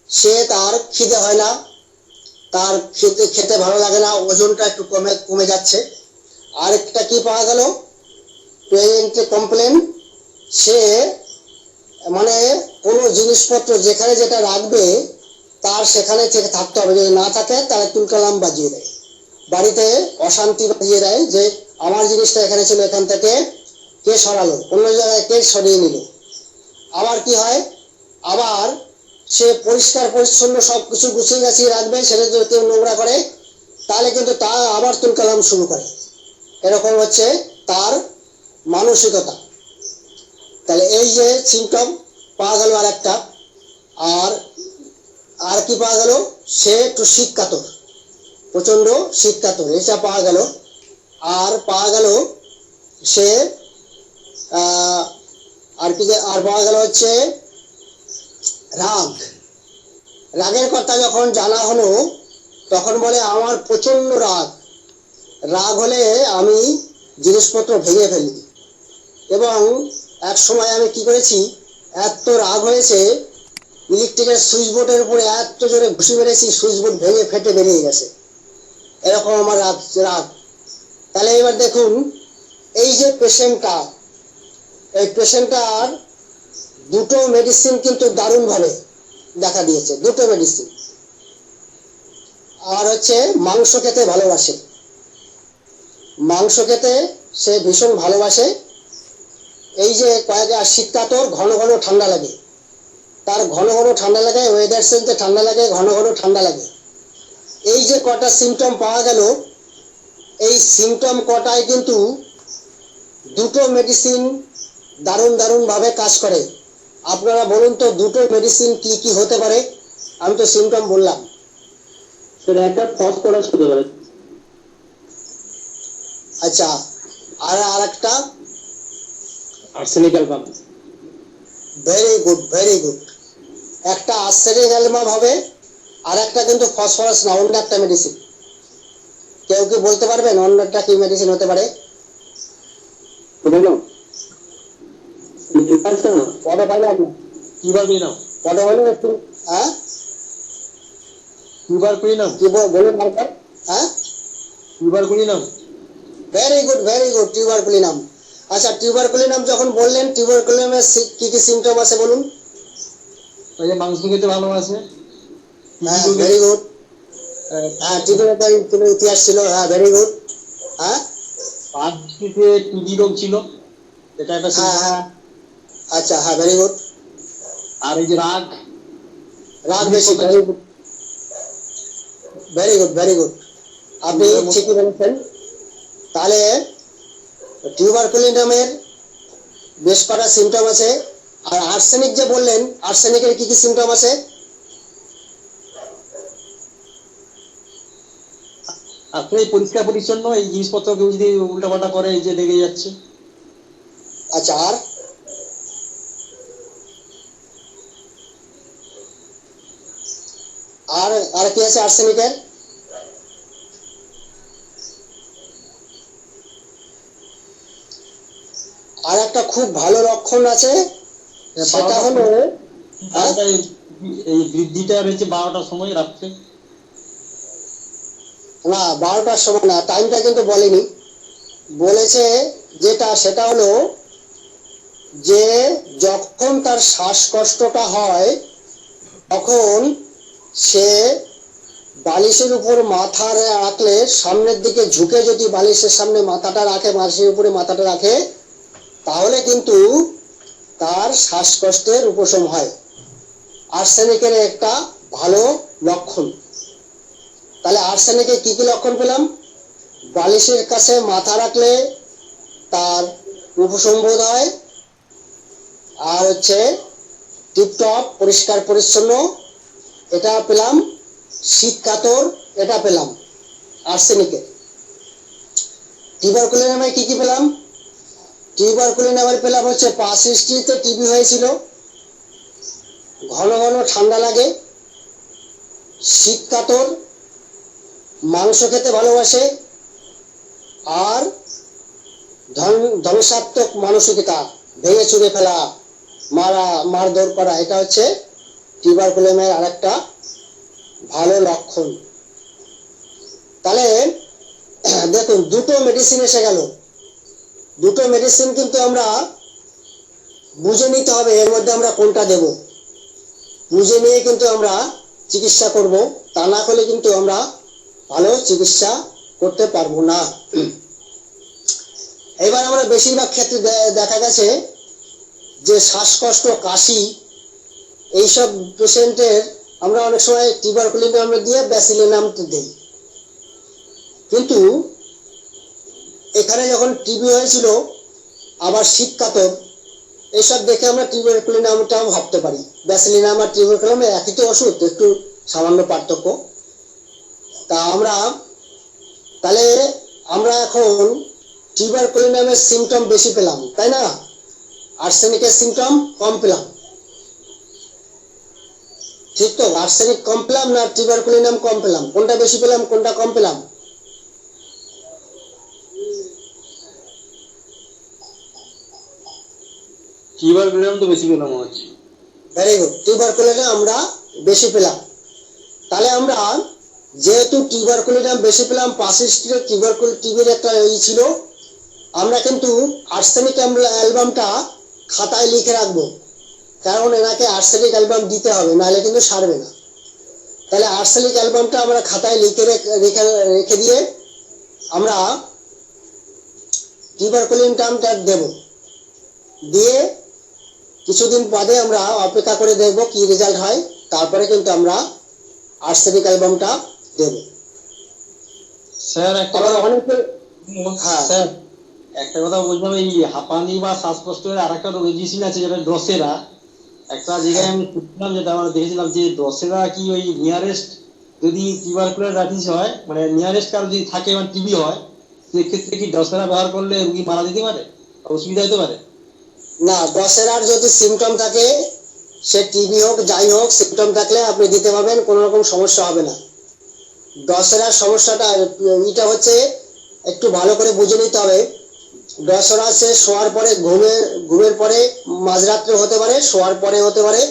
সে তার খিদে হয় না, তার খেতে ভালো লাগে না, ওজনটা একটু কমে যাচ্ছে। আর একটা কি পাওয়া গেল? প্রেজেন্টে কমপ্লেন, সে মানে কোনো জিনিসপত্র যেখানে যেটা রাখবে তার সেখানে থেকে থাকতে হবে, যদি না থাকে তাহলে তুলকালাম বাজিয়ে দেয়, বাড়িতে অশান্তি বাজিয়ে দেয়, যে আমার জিনিসটা এখানে ছিল, এখান থেকে কে সরালো, অন্য জায়গায় কে সরিয়ে নিল। আবার কি হয়, আবার সে পরিষ্কার পরিচ্ছন্ন সবকিছু গুছিয়ে গাছিয়ে রাখবে, সেটা যদি কেউ নোংরা করে তাহলে কিন্তু তা আবার তুল কালাম শুরু করে। এরকম হচ্ছে তার মানসিকতা। তাহলে এই যে সিমটম পাওয়া গেল আর একটা, আর কি পাওয়া গেল, সে একটু শীত কাতর, প্রচন্ড শীত কাতর, এটা পাওয়া গেল। আর পাওয়া গেল সে আর পাওয়া গেল হচ্ছে রাগ। রাগের কথা যখন জানা হলো তখন বলে আমার প্রচন্ড রাগ, রাগ হলে আমি জিনিসপত্র ভেঙে ফেলি। এবং এক সময় আমি কি করেছি, এত রাগ হয়েছে ইলেকট্রিকের সুইচ বোর্ডের উপরে এত জোরে ঘুষি মেরেছি, সুইচ বোর্ড ভেঙে ফেটে বেরিয়ে গেছে। এরকম আমার রাগ। তাহলে এবার দেখুন, এই যে পেশেন্টটা, এই পেশেন্টটার দুটো মেডিসিন কিন্তু দারুণভাবে দেখা দিয়েছে, দুটো মেডিসিন। আর হচ্ছে মাংস খেতে ভালোবাসে, মাংস খেতে সে ভীষণ ভালোবাসে। এই যে কয়েক শীতকাতর, ঘন ঘন ঠান্ডা লাগে, তার ঘন ঘন ঠান্ডা লাগে, ওয়েদার চেঞ্জে ঠান্ডা লাগে, ঘন ঘন ঠান্ডা লাগে। এই যে কটা সিমটম পাওয়া গেল, এই সিমটম কটায় কিন্তু দুটো মেডিসিন দারুণ ভাবে কাজ করে। আপনারা বলুন তো দুটো মেডিসিন কি কি হতে পারে? আমি তো সিমটম বললাম। সেটা একটা ফসফরাস হতে পারে। আচ্ছা, আর একটা আর্সেনিক অ্যালবাম। Very good. একটা আর্সেনিক অ্যালবাম হবে, আর একটা কিন্তু ফসফরাস না, অন্য একটা মেডিসিন। কেউ কি বলতে পারবেন অন্যটা কি মেডিসিন হতে পারে? পদ পাইলে আপনি টিউবারকুলিনাম। পদ হলে একটু, হ্যাঁ টিউবারকুলিনাম। কি বলুন মার্কার? হ্যাঁ, টিউবারকুলিনাম। Very good tuberculinum. আচ্ছা, টিউবারকুলিনাম যখন বললেন, টিউবারকুলিনামের কি কি সিমটম আছে বলুন? ওই যে মাংস খেতে ভালোবাসে। হ্যাঁ, ভেরি গুড। হ্যাঁ, টিবির ইতিহাস ছিল। হ্যাঁ, ভেরি গুড। হ্যাঁ, টিবি রোগ ছিল, এটা একটা symptom। হ্যাঁ, আচ্ছা, হ্যাঁ, ভেরি গুড। আর এই যে রাগ বেশি, ভেরি গুড। আপনি ঠিকই বলেছেন। তাহলে টিউবারকুলিনামের বেশ কটা সিমটম আছে। আর আর্সেনিক যে বললেন, আর্সেনিকের কি কি সিমটম আছে? আসলে পরিষ্কার পরিচ্ছন্ন, এই জিনিসপত্র কেউ যদি উল্টাপাল্টা করে, এই যে লেগে যাচ্ছে। আচ্ছা, আর কি আছে আর্সেনিকের? আর একটা খুব ভালো লক্ষণ আছে, সেটা হলো এই বৃদ্ধিটা রয়েছে 12টার সময় রাত্রে। না, 12টার সময় না, টাইমটা কিন্তু বলেনি। বলেছে যেটা, সেটা হলো যে যখন তার শ্বাসকষ্টটা হয় তখন সে বালিশের উপর মাথা রাখলে, সামনের দিকে ঝুঁকে যদি বালিশের সামনে মাথাটা রাখে, বালিশের উপরে মাথাটা রাখে, তাহলে কিন্তু তার শ্বাসকষ্টের উপশম হয়। আর্সেনিকের একটা ভালো লক্ষণ। তাহলে আর্সেনিকে কি কি লক্ষণ পেলাম? বালিশের কাছে মাথা রাখলে তার উপশম বোধ হয়, আর হচ্ছে টিপটপ পরিষ্কার পরিচ্ছন্ন, এটা পেলাম। শীত কাতর, এটা পেলাম আর্সেনিকে। টিউবারকুলিনামে কি কি পেলাম? টিউবারকুলিনামের পেলাম হচ্ছে 5 হিস্ট্রিতে টিবি হয়েছিল, ঘন ঘন ঠান্ডা লাগে, শীত কাতর, মাংস খেতে ভালোবাসে, আর ধ্বংসাত্মক মানসিকতা, ভেঙে চুরে ফেলা, মারধর করা, এটা হচ্ছে টিউবারকুলিনামের আরেকটা ভালো লক্ষণ। তাহলে দেখুন, দুটো মেডিসিন এসে গেল। দুটো মেডিসিন কিন্তু আমরা বুঝে নিতে হবে, এর মধ্যে আমরা কোনটা দেব। বুঝে নিয়ে কিন্তু আমরা চিকিৎসা করব, তা না হলে কিন্তু আমরা ভালো চিকিৎসা করতে পারবো না। এবার আমরা বেশিরভাগ ক্ষেত্রে দেখা গেছে যে শ্বাসকষ্ট, কাশি, এইসব পেশেন্টের আমরা অনেক সময় টিউবারকুলিনাম দিয়ে ব্যাসিলিনাম দিই, কিন্তু এখানে যখন টিবি হয়েছিল আবার শীতকাতর, এইসব দেখে আমরা টিউবারকুলিনামটাও ভাবতে পারি। ব্যাসিলিনাম আর টিউবারকুলিনাম একই তো ওষুধ, একটু সামান্য পার্থক্য। তা তাহলে আমরা এখন টিউবারকুলিনামের সিমটম বেশি পেলাম, তাই না? আর্সেনিকের সিমটম কম পেলাম, ঠিক তো? আর্সেনিক কম পেলাম না টিউবারকুলিনাম কম পেলাম? কোনটা বেশি পেলাম, কোনটা কম পেলাম? টিউবারকুলিনাম তো বেশি পেলাম মনে হচ্ছে। ভেরি গুড, টিউবারকুলিনাম আমরা বেশি পেলাম। তাহলে আমরা যেহেতু টিউবারকুলিনাম বেশি পেলাম, পারসিস্টেন্ট টিবির একটা ছিল, আমরা কিন্তু আর্সেনিক অ্যালবামটা খাতায় লিখে রাখবো, কারণ এনাকে আর্সেনিক অ্যালবাম দিতে হবে, নাহলে কিন্তু সারবে না। তাহলে আর্সেনিক অ্যালবামটা আমরা খাতায় রেখে দিয়ে আমরা টিউবারকুলিনামটা দেব, দিয়ে কিছুদিন বাদে আমরা অপেক্ষা করে দেখব কি রেজাল্ট হয়, তারপরে কিন্তু আমরা আর্সেনিক অ্যালবামটা দেব। স্যার একটা আবার কথা, অনেকে হ্যাঁ স্যার একটা কথা বলছিলাম, এই হাঁপানি বা শ্বাসকষ্টের আর একটা মেডিসিন আছে যেটা ড্রসেরা, একটা জায়গায় আমি শুনলাম, যেটা আমরা দেখেছিলাম যে ড্রসেরা কি ওই নিয়ারেস্ট যদি টিউবারকুলারাইটিস হয়, মানে নিয়ারেস্ট কারো যদি থাকে মানে টিবি হয়, সেক্ষেত্রে কি ড্রসেরা ব্যবহার করলে রুগী মারা যেতে পারে, অসুবিধা হতে পারে? না, ড্রসেরার যদি সিমটম থাকে, সে টিবি হোক যাই হোক, সিমটম থাকলে আপনি দিতে পারবেন, কোনো রকম সমস্যা হবে না। ড্রসেরার সমস্যাটা এটা হচ্ছে, একটু ভালো করে বুঝে নিতে হবে। ড্রসেরা সে শোয়ার পরে ঘুমের পরে, মাঝরাত্রে হতে পারে, শোয়ার পরে হতে পারে,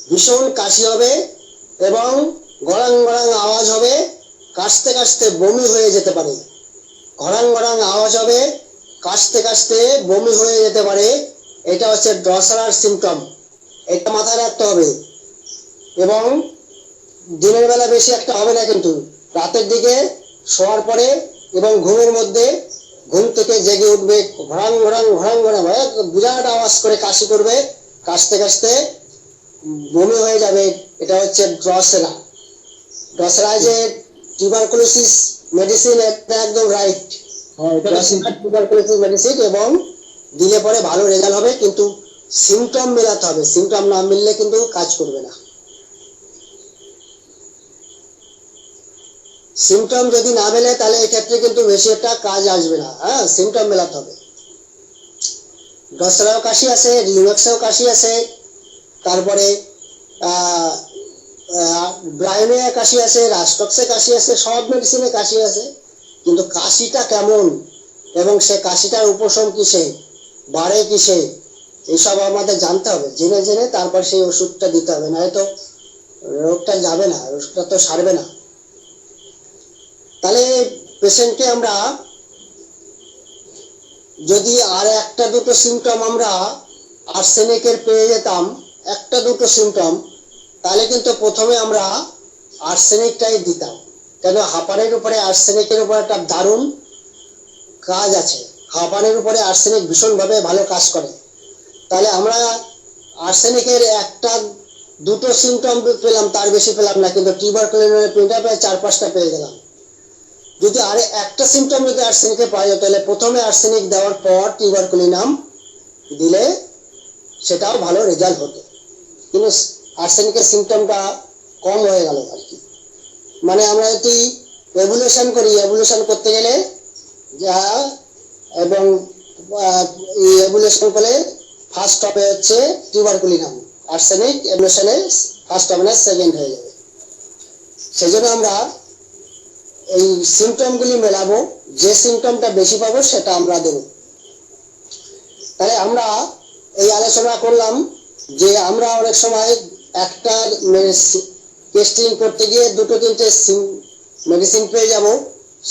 ভীষণ কাশি হবে এবং গড়াং গড়াং আওয়াজ হবে, কাশতে কাশতে বমি হয়ে যেতে পারে। গড়াং গড়াং আওয়াজ হবে, কাশতে কাশতে বমি হয়ে যেতে পারে, এটা হচ্ছে ড্রসেরার সিমটম, এটা মাথায় রাখতে হবে। এবং দিনের বেলা বেশি একটা হবে না, কিন্তু রাতের দিকে শোয়ার পরে এবং ঘুমের মধ্যে ঘুম থেকে জেগে উঠবে, ঘোরাং ঘোরাং ঘোরাং ঘোরাং বিরাট আওয়াজ করে কাশি করবে, কাশতে কাশতে বমি হয়ে যাবে, এটা হচ্ছে ড্রসেরা। ড্রসেরা যে টিউবারকুলোসিস মেডিসিন, এটা একদম রাইট, টিউবারকুলোসিস মেডিসিন, এবং দিলে পরে ভালো রেজাল্ট হবে, কিন্তু সিমটম মেলাতে হবে, সিমটম না মিললে কিন্তু কাজ করবে না। সিমটম যদি না মেলে তাহলে এক্ষেত্রে কিন্তু বেশি একটা কাজ আসবে না। হ্যাঁ, সিমটম মেলাতে হবে। ড্রসেরাও কাশি আছে, রিউম্যাক্সেও কাশি আছে, তারপরে ব্রায়োনে কাশি আছে, রাস্টক্সে কাশি আছে, সব মেডিসিনে কাশি আছে, কিন্তু কাশিটা কেমন এবং সে কাশিটার উপশম কিসে, বাড়ে কিসে, এইসব আমাদের জানতে হবে। জেনে জেনে তারপর সেই ওষুধটা দিতে হবে, নয়তো রোগটা যাবে না, রোগটা তো সারবে না। তাহলে পেশেন্টকে আমরা যদি আর একটা দুটো সিমটম আমরা আর্সেনিকের পেয়ে যেতাম, একটা দুটো সিমটম, তাহলে কিন্তু প্রথমে আমরা আর্সেনিকটাই দিতাম, কেন হাঁপানির উপরে আর্সেনিকের উপর একটা দারুণ কাজ আছে। হাঁপানির উপরে আর্সেনিক ভীষণভাবে ভালো কাজ করে। তাহলে আমরা আর্সেনিকের একটা দুটো সিমটম পেলাম, তার বেশি পেলাম না, কিন্তু টিউবারকুলিনামের প্রিন্টটা প্রায় 4-5টা পেয়ে গেলাম। যদি আরে একটা সিমটম যদি আর্সেনিকে পাওয়া যায়, তাহলে প্রথমে আর্সেনিক দেওয়ার পর টিউবারকুলিনাম দিলে সেটাও ভালো রেজাল্ট হতো, কিন্তু আর্সেনিকের সিমটমটা কম হয়ে গেল আর কি। মানে আমরা যদি এভুলেশন করি, এভুলেশন করতে গেলে যা এবং এভুলেশন করলে ফার্স্ট হবে হচ্ছে টিউবারকুলিনাম, আর্সেনিক এভুলেশনে ফার্স্ট হবে না, সেকেন্ড হয়ে যাবে। সেই জন্য আমরা এই সিমটমগুলি মেলাবো, যে সিমটমটা বেশি পাবো সেটা আমরা দেব। তাহলে আমরা এই আলোচনা করলাম যে আমরা অনেক সময় একটা টেস্টিং করতে গিয়ে দুটো তিনটে মেডিসিন পেয়ে যাব,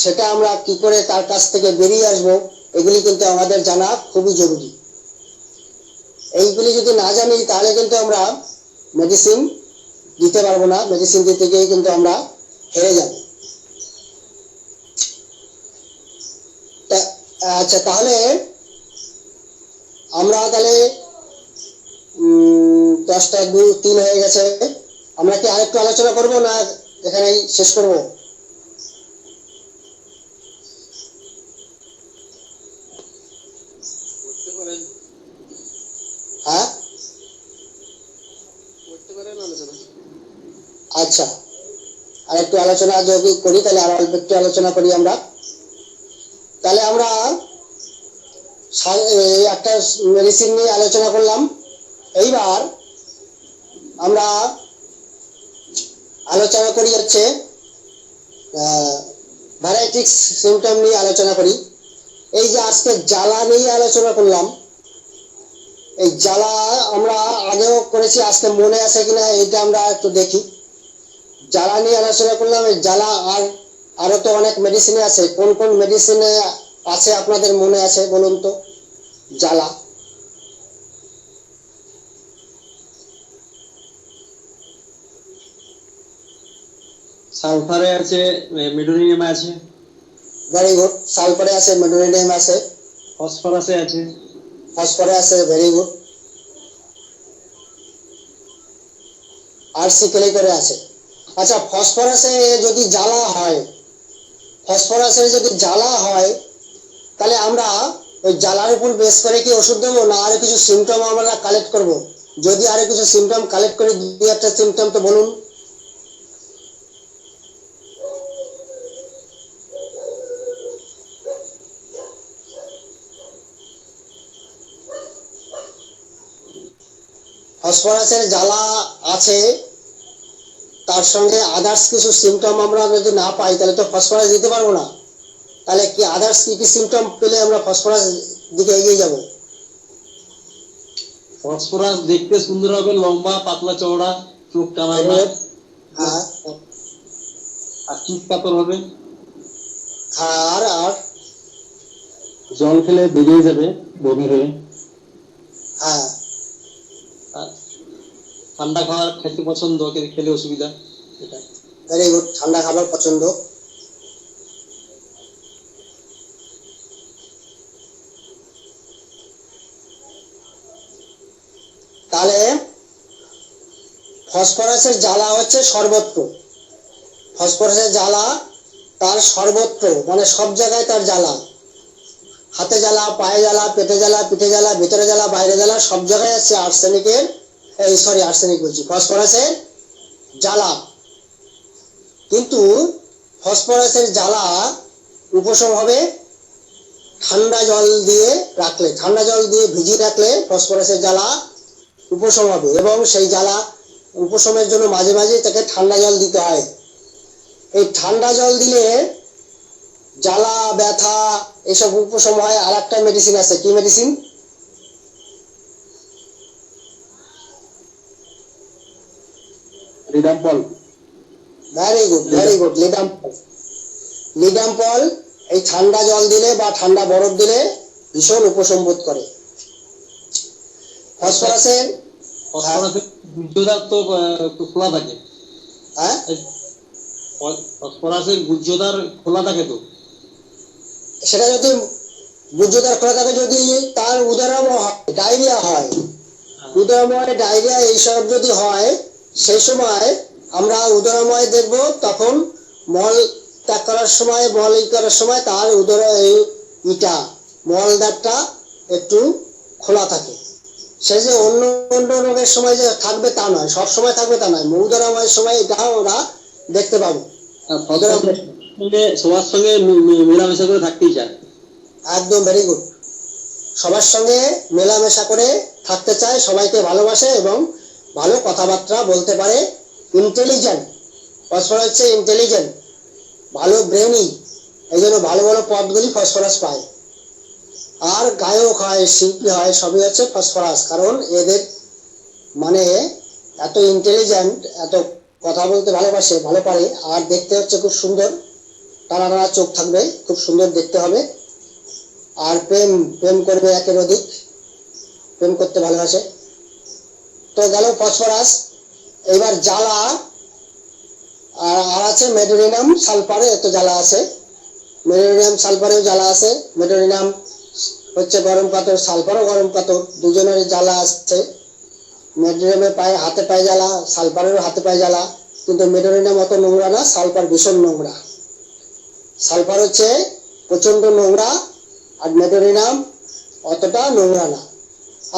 সেটা আমরা কি করে তার কাছ থেকে বেরিয়ে আসবো, এগুলি কিন্তু আমাদের জানা খুবই জরুরি। এইগুলি যদি না জানি তাহলে কিন্তু আমরা মেডিসিন দিতে পারবো না, মেডিসিন দিতে গিয়ে কিন্তু আমরা হেরে যাব। আচ্ছা, তাহলে আমরা তাহলে 10:02:03 হয়ে গেছে। আমরা কি আরেকটু আলোচনা করব না এখানেই শেষ করব? হ্যাঁ, আচ্ছা, আর একটু আলোচনা যদি করি তাহলে আর অল্প একটু আলোচনা করি আমরা। তাহলে আমরা একটা মেডিসিন নিয়ে আলোচনা করলাম। এইবার আমরা আলোচনা করি হচ্ছে ভ্যারাইটিস সিমটম নিয়ে আলোচনা করি। এই যে আজকে জ্বালা নিয়ে আলোচনা করলাম, এই জ্বালা আমরা আগেও করেছি, আজকে মনে আছে কিনা এটা আমরা একটু দেখি। জ্বালা নিয়ে আলোচনা করলাম, এই জ্বালা আর আরো তো অনেক মেডিসিনে আছে। কোন কোন মেডিসিনে আছে আপনাদের মনে আছে বলুন তো? জ্বালা সালফারে আছে, মেডোনিয়াম আছে, ভেরি গুড। সালফারে আছে, মেডোনিয়াম আছে, ফসফরাসে আছে, ফসফরে আছে, ভেরি গুড। আর সিকেলিকরে আছে। আচ্ছা, ফসফরাসে যদি জ্বালা হয়, ফসফরাসে যদি জ্বালা হয় তাহলে আমরা ওই জ্বালার উপর বেস করে কি ওষুধ দেবো, না আরো কিছু সিমটম আমরা কালেক্ট করব? যদি আরো কিছু সিমটম কালেক্ট করি, দুই একটা সিমটম তো বলুন। ফসফরাসের জ্বালা আছে, তার সঙ্গে আদার্স কিছু সিমটম আমরা যদি না পাই তাহলে তো ফসফরাস দিতে পারবো না। তাহলে কি আদার্স কি কি সিমটম পেলে আমরা ফসফরাস দিকে এগিয়ে যাব? ফসফরাস দেখতে সুন্দর হবে, লম্বা, পাতলা, চওড়া, চোখ টানা না, হ্যাঁ, আর চিৎ পাতর হবে, আর আর জল খেলে বেরিয়ে যাবে বমি হয়ে, হ্যাঁ, আর ঠান্ডা খাবার খেতে পছন্দ, খেলে অসুবিধা। এটা ভেরি গুড। ঠান্ডা খাবার পছন্দ। তাহলে ফসফরাসের জ্বালা হচ্ছে সর্বত্র। ফসফরাসের জ্বালা তার সর্বত্র, মানে সব জায়গায় তার জ্বালা। হাতে জ্বালা, পায়ে জ্বালা, পেটে জ্বালা, পিঠে জ্বালা, ভিতরে জ্বালা, বাইরে জ্বালা, সব জায়গায় আছে আর্সেনিকের, আর্সেনিক বলছি, ফসফরাসের জ্বালা। কিন্তু ফসফরাসের জ্বালা উপশম হবে ঠান্ডা জল দিয়ে রাখলে, ঠান্ডা জল দিয়ে ভিজিয়ে রাখলে ফসফরাসের জ্বালা উপশম হবে। এবং সেই জ্বালা উপশমের জন্য মাঝে মাঝে তাকে ঠান্ডা জল দিতে হয়। এই ঠান্ডা জল দিলে জ্বালা, ব্যথা এসব উপশম হয়। আর একটা মেডিসিন আছে, কি medicine? Ledum pal. Very good, very good. Ledum pal. Ledum pal এই ঠান্ডা জল দিলে বা ঠান্ডা বরফ দিলে ভীষণ উপশম বোধ করে। ফসফরাসের গুহ্যদ্বার তো খোলা থাকে। হ্যাঁ, ফসফরাসের গুহ্যদ্বার খোলা থাকে তো। সেটা যদি গুহ্যদ্বার খোলা থাকে, যদি তার উদরময় ডায়রিয়া হয়, উদরময় ডায়রিয়া এইসব যদি হয়, সেই সময় আমরা উদরময় দেখব, তখন মল ত্যাগ করার সময়, মল করার সময় তার উদর মলদ্বারটা একটু খোলা থাকে। সে যে অন্য অন্য রোগের সময় যে থাকবে তা নয়, সব সময় থাকবে তা নয়, উদরময়ের সময় এটা ওরা দেখতে পাবো। সবার সঙ্গে মেলামেশা করে থাকতেই চায়। একদম, ভেরি গুড। সবার সঙ্গে মেলামেশা করে থাকতে চায়, সবাইকে ভালোবাসে এবং ভালো কথাবার্তা বলতে পারে। ইন্টেলিজেন্ট, ফসফরাস হচ্ছে ইন্টেলিজেন্ট, ভালো ব্রেনি, এই জন্য ভালো ভালো পদগুলি ফসফরাস পায়। আর গায়ক হয়, শিল্পী হয়, সবই হচ্ছে ফসফরাস। কারণ এদের মানে এত ইন্টেলিজেন্ট, এত কথা বলতে ভালোবাসে, ভালো পারে, আর দেখতে হচ্ছে খুব সুন্দর, টানা টানা চোখ থাকবে, খুব সুন্দর দেখতে হবে। আর প্রেম প্রেম করবে একের অধিক, প্রেম করতে ভালোবাসে। তো গেল ফসফরাস। এবার জ্বালা আর আছে মেডোনিয়াম সালফারে, এত জ্বালা আছে। মেডোনিয়াম সালফারেও জ্বালা আছে। মেডোনিয়াম হচ্ছে গরম কাতর, সালফারও গরম কাতর, দুজনের জ্বালা আছে। মেডোরিনামের পায়ে হাতে পায়ে জ্বালা, সালফারেরও হাতে পায়ে জ্বালা, কিন্তু মেডোরিনাম অত নোংরা না, সালফার ভীষণ নোংরা। সালফার হচ্ছে প্রচন্ড নোংরা, আর মেডোরিনাম অতটা নোংরা না।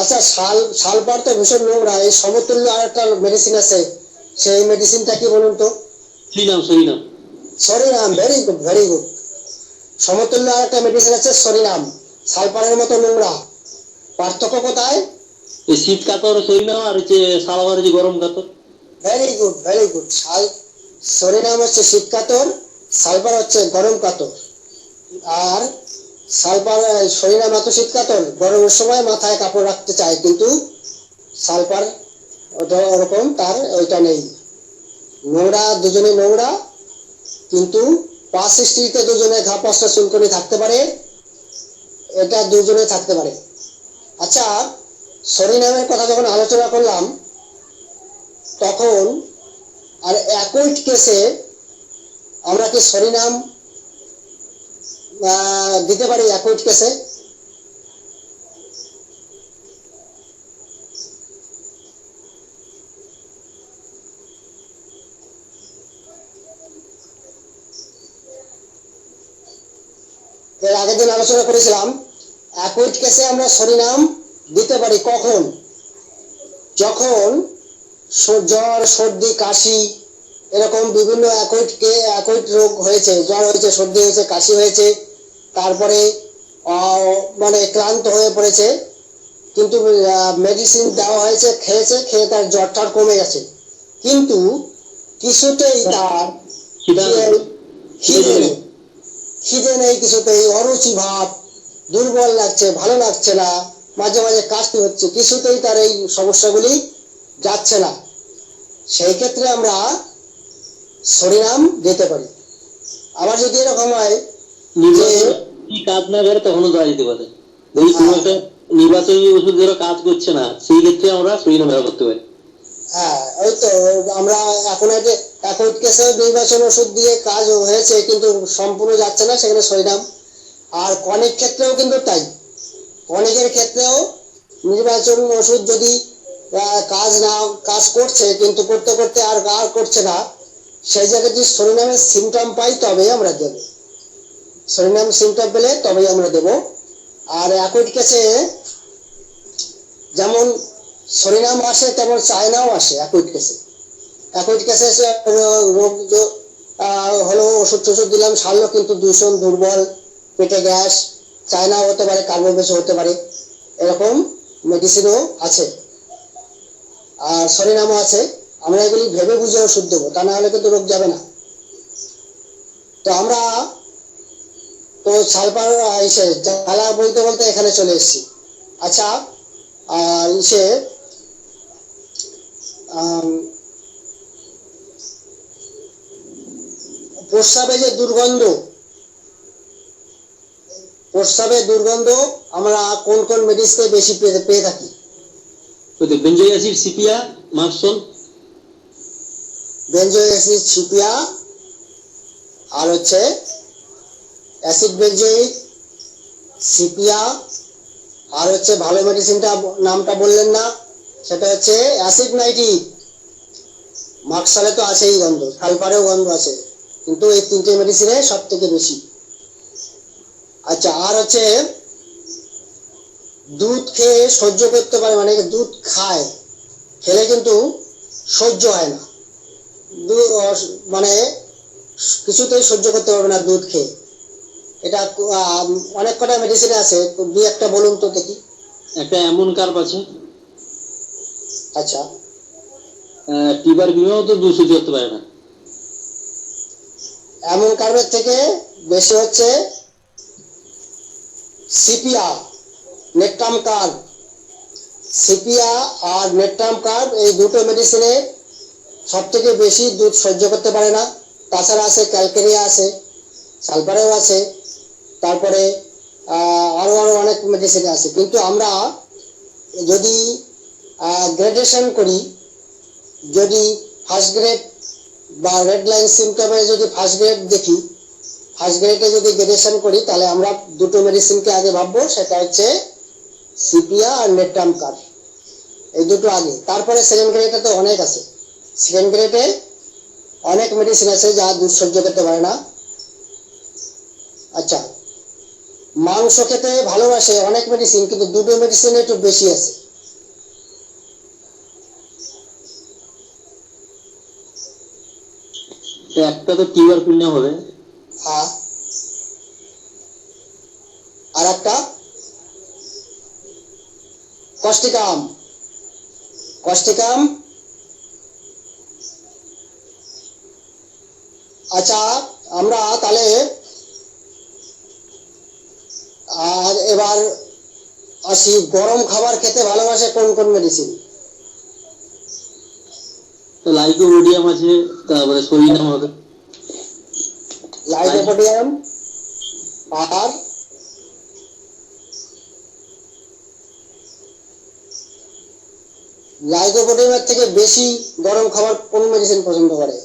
আচ্ছা, সালফার তো ভীষণ নোংরা, এই সমতুল্য আর একটা মেডিসিন আছে, সেই মেডিসিনটা কি বলুন তো? Psorinum psorinum psorinum, very good very good. সমতুল্য আর একটা মেডিসিন আছে সরিনাম, সালফারের মতো নোংরা। পার্থক্য কোথায়? এই শীত কাতর সরিনাম আর হচ্ছে সালফার হচ্ছে গরম কাতর। Very good very good. Psorinum হচ্ছে শীত কাতর, সালফার হচ্ছে গরম কাতর। আর সালফার, সরিনাম এত শীত কাতর, গরমের সময় মাথায় কাপড় রাখতে চায়, কিন্তু সালফার ওরকম তার ওইটা নেই। নোংরা, দুজনে নোংরা, কিন্তু পাঁচ স্ত্রীতে দুজনে ঘা পাঁচটা চুলকনি থাকতে পারে, এটা দুজনে থাকতে পারে। আচ্ছা, সরিনামের কথা যখন আলোচনা করলাম, তখন আর অ্যাকুইট কেসে আমরা কি সরিনাম দিতে পারি? অ্যাকুইট কেসে এর আগের দিন আলোচনা করেছিলাম, অ্যাকুইট কেসে আমরা সরিনাম দিতে পারি কখন? যখন জ্বর, সর্দি, কাশি, এরকম বিভিন্ন অ্যাকুইট রোগ হয়েছে, জ্বর হয়েছে, সর্দি হয়েছে, কাশি হয়েছে, তারপরে মানে ক্লান্ত হয়ে পড়েছে, কিন্তু মেডিসিন দেওয়া হয়েছে, খেয়ে তার জ্বরটা কমে গেছে, কিন্তু কিছুতেই তার খিদে নেই, কিছুতেই অরুচি ভাব, দুর্বল লাগছে, ভালো লাগছে না, মাঝে মাঝে কাশি হচ্ছে, কিছুতেই তার এই সমস্যাগুলি যাচ্ছে না। সেই ক্ষেত্রে আমরা সরিনাম দিতে পারি। আবার যদি এরকম হয় যে কাজ না করে, তখনও দেওয়া যেতে পারে। যদি কোনো একটা নির্বাচনী ওষুধ যেটা কাজ করছে না, সেই ক্ষেত্রে আমরা সরিনাম ব্যবহার করতে পারি। হ্যাঁ, ওই তো আমরা এখন অ্যাকুইট কেসে নির্বাচন ওষুধ দিয়ে কাজ হয়েছে, কিন্তু সম্পূর্ণ যাচ্ছে না, সেখানে সরিনাম। আর কনিক ক্ষেত্রেও কিন্তু তাই, কনিকের ক্ষেত্রেও নির্বাচন ওষুধ যদি কাজ করছে, কিন্তু করতে করতে আর করছে না, সেই জায়গায় যদি সরিনামের সিমটম পাই তবেই আমরা দেব। সরিনাম সিমটম পেলে তবেই আমরা দেব। আর অ্যাকুইট কেসে যেমন সরিনাম আসে, তেমন চায়নাও আসে অ্যাকুইট কেসে। অ্যাকুইট কেসে রোগ হলো, ওষুধ টষুধ দিলাম, সারলো, কিন্তু দূষণ, দুর্বল, পেটে গ্যাস, চায়নাও হতে পারে, কার্বোবেসও হতে পারে, এরকম মেডিসিনও আছে, আর সরিনামও আছে। আমরা এগুলি ভেবে বুঝে ওষুধ দেবো, তা না হলে কিন্তু রোগ যাবে না। তো আমরা তো সালফার জ্বালা বলতে বলতে এখানে চলে এসেছি। আচ্ছা, প্রস্রাবের যে দুর্গন্ধ, প্রস্রাবের দুর্গন্ধ আমরা কোন কোন মেডিসিনে বেশি পেয়ে থাকি? বেনজোইক অ্যাসিড, সিপিয়া, মার্কসন। বেনজোইক অ্যাসিড, সিপিয়া, আর হচ্ছে অ্যাসিড বেনজোইক, সিপিয়া, আর হচ্ছে ভালো মেডিসিনটা নামটা বললেন না, সেটা হচ্ছে অ্যাসিড নাইট্রিক। মার্কসালে তো আছেই গন্ধ, সালফারেও গন্ধ আছে, কিন্তু এই তিনটে মেডিসিনে সব থেকে বেশি। আচ্ছা, আর হচ্ছে দুধ খেয়ে সহ্য করতে পারে, মানে দুধ খায়, খেলে কিন্তু সহ্য হয় না, মানে কিছুতেই সহ্য করতে পারবে না দুধ খেয়ে। এটা অনেক কটা মেডিসিনে আছে, দুই একটা বলুন তো দেখি। একটা এমন কার্ব আছে। আচ্ছা, টিবার বিমাও তো দুধ সহ্য করতে পারে না। এমন কার্বের থেকে বেশি হচ্ছে সিপিয়া, নেকটাম কার্ব। সিপিয়া আর নেকটাম কার্ব, এই দুটো মেডিসিনে সব থেকে বেশি দুধ সহ্য করতে পারে না। তাছাড়া আছে ক্যালকেরিয়া, আছে সালফারেও আছে, তারপরে আরো অনেক মেডিসিন আছে। কিন্তু আমরা যদি গ্রেডেশন করি, যদি ফার্স্ট গ্রেড বা রেড লাইন সিমটমে যদি ফার্স্ট গ্রেড দেখি, ফার্স্ট গ্রেডে যদি গ্রেডেশন করি, তাহলে আমরা দুটো মেডিসিনকে আগে ভাববো, সেটা হচ্ছে সিপিয়া আর নেকটাম কার্ব। এই দুটো আগে, তারপরে সেকেন্ড গ্রেডে তো অনেক আছে, সেকেন্ড গ্রেডে অনেক মেডিসিন আছে যা দুধ সহ্য করতে পারে না। আচ্ছা, মাংস খেতে ভালোবাসে অনেক মেডিসিন, কিন্তু দুটো মেডিসিন একটু বেশি আছে। তো একটা তো টিউবারকুলিনাম হবে, হ্যাঁ, আর একটা কস্টিকাম। কস্টিকাম, আচ্ছা আমরা তাহলে আর এবার আসি, গরম খাবার খেতে ভালোবাসে কোন কোন মেডিসিন? তো লাইকোপোডিয়াম আছে, তারপরে সরিনাম হবে। লাইকোপোডিয়াম আর লাইকোপোডিয়ামের থেকে বেশি গরম খাবার কোন মেডিসিন পছন্দ করে?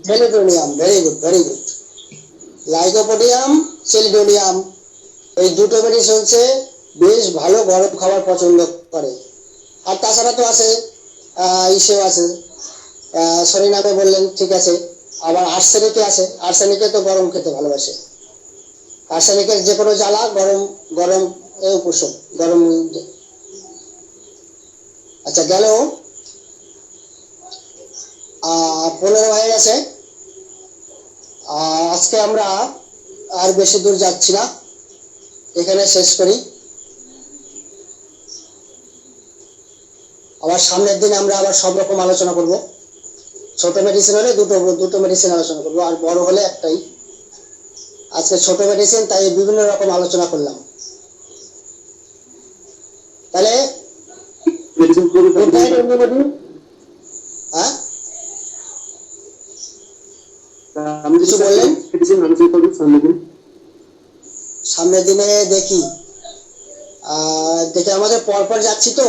সেলিডোনিয়াম। Very good, very good. Lycopodium, সেলিডোনিয়াম, এই দুটো মেডিসিন হচ্ছে বেশ ভালো গরম খাবার পছন্দ করে। আর তাছাড়া তো আছে ইসেও আছে, সরিনামে বললেন, ঠিক আছে। আবার আর্সেনিকে আছে, আর্সেনিকে তো গরম খেতে ভালোবাসে। আর্সেনিকের যে কোনো জ্বালা গরম গরম উপশম, গরম। আচ্ছা, গেল 15 হয়ে গেছে। আজকে আমরা আর বেশি দূর যাচ্ছি না, এখানে শেষ করি। আবার সামনের দিন আমরা আবার সব রকম আলোচনা করব। ছোট মেডিসিন হলে দুটো মেডিসিন আলোচনা করব, আর বড় হলে একটাই। আজকে ছোট মেডিসিন, তাই বিভিন্ন রকম আলোচনা করলাম। তাহলে হ্যাঁ, আমি কিছু বললেন? সামনের দিনে দেখি দেখে আমাদের পরপর যাচ্ছি তো।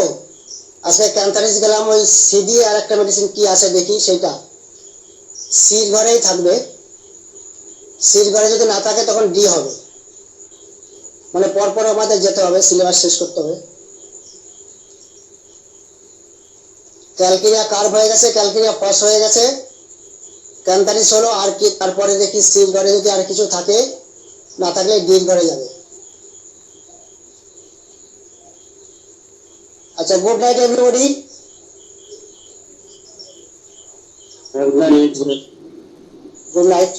আজকে ক্যান্থারিস গেলাম, ওই সিডি আর একটা মেডিসিন কি আছে দেখি, সেইটা সির ঘরেই থাকবে। সির ঘরে যদি না থাকে তখন ডি হবে, মানে পরপর আমাদের যেতে হবে, সিলেবাস শেষ করতে হবে। ক্যালকেরিয়া কার্ভ হয়ে গেছে, ক্যালকেরিয়া ফস হয়ে গেছে, ক্যান্থারিস হলো, আর কি তারপরে দেখি সির ঘরে যদি আর কিছু থাকে, না থাকলে ডির ঘরে যাবে। আচ্ছা, good night everybody. Good night.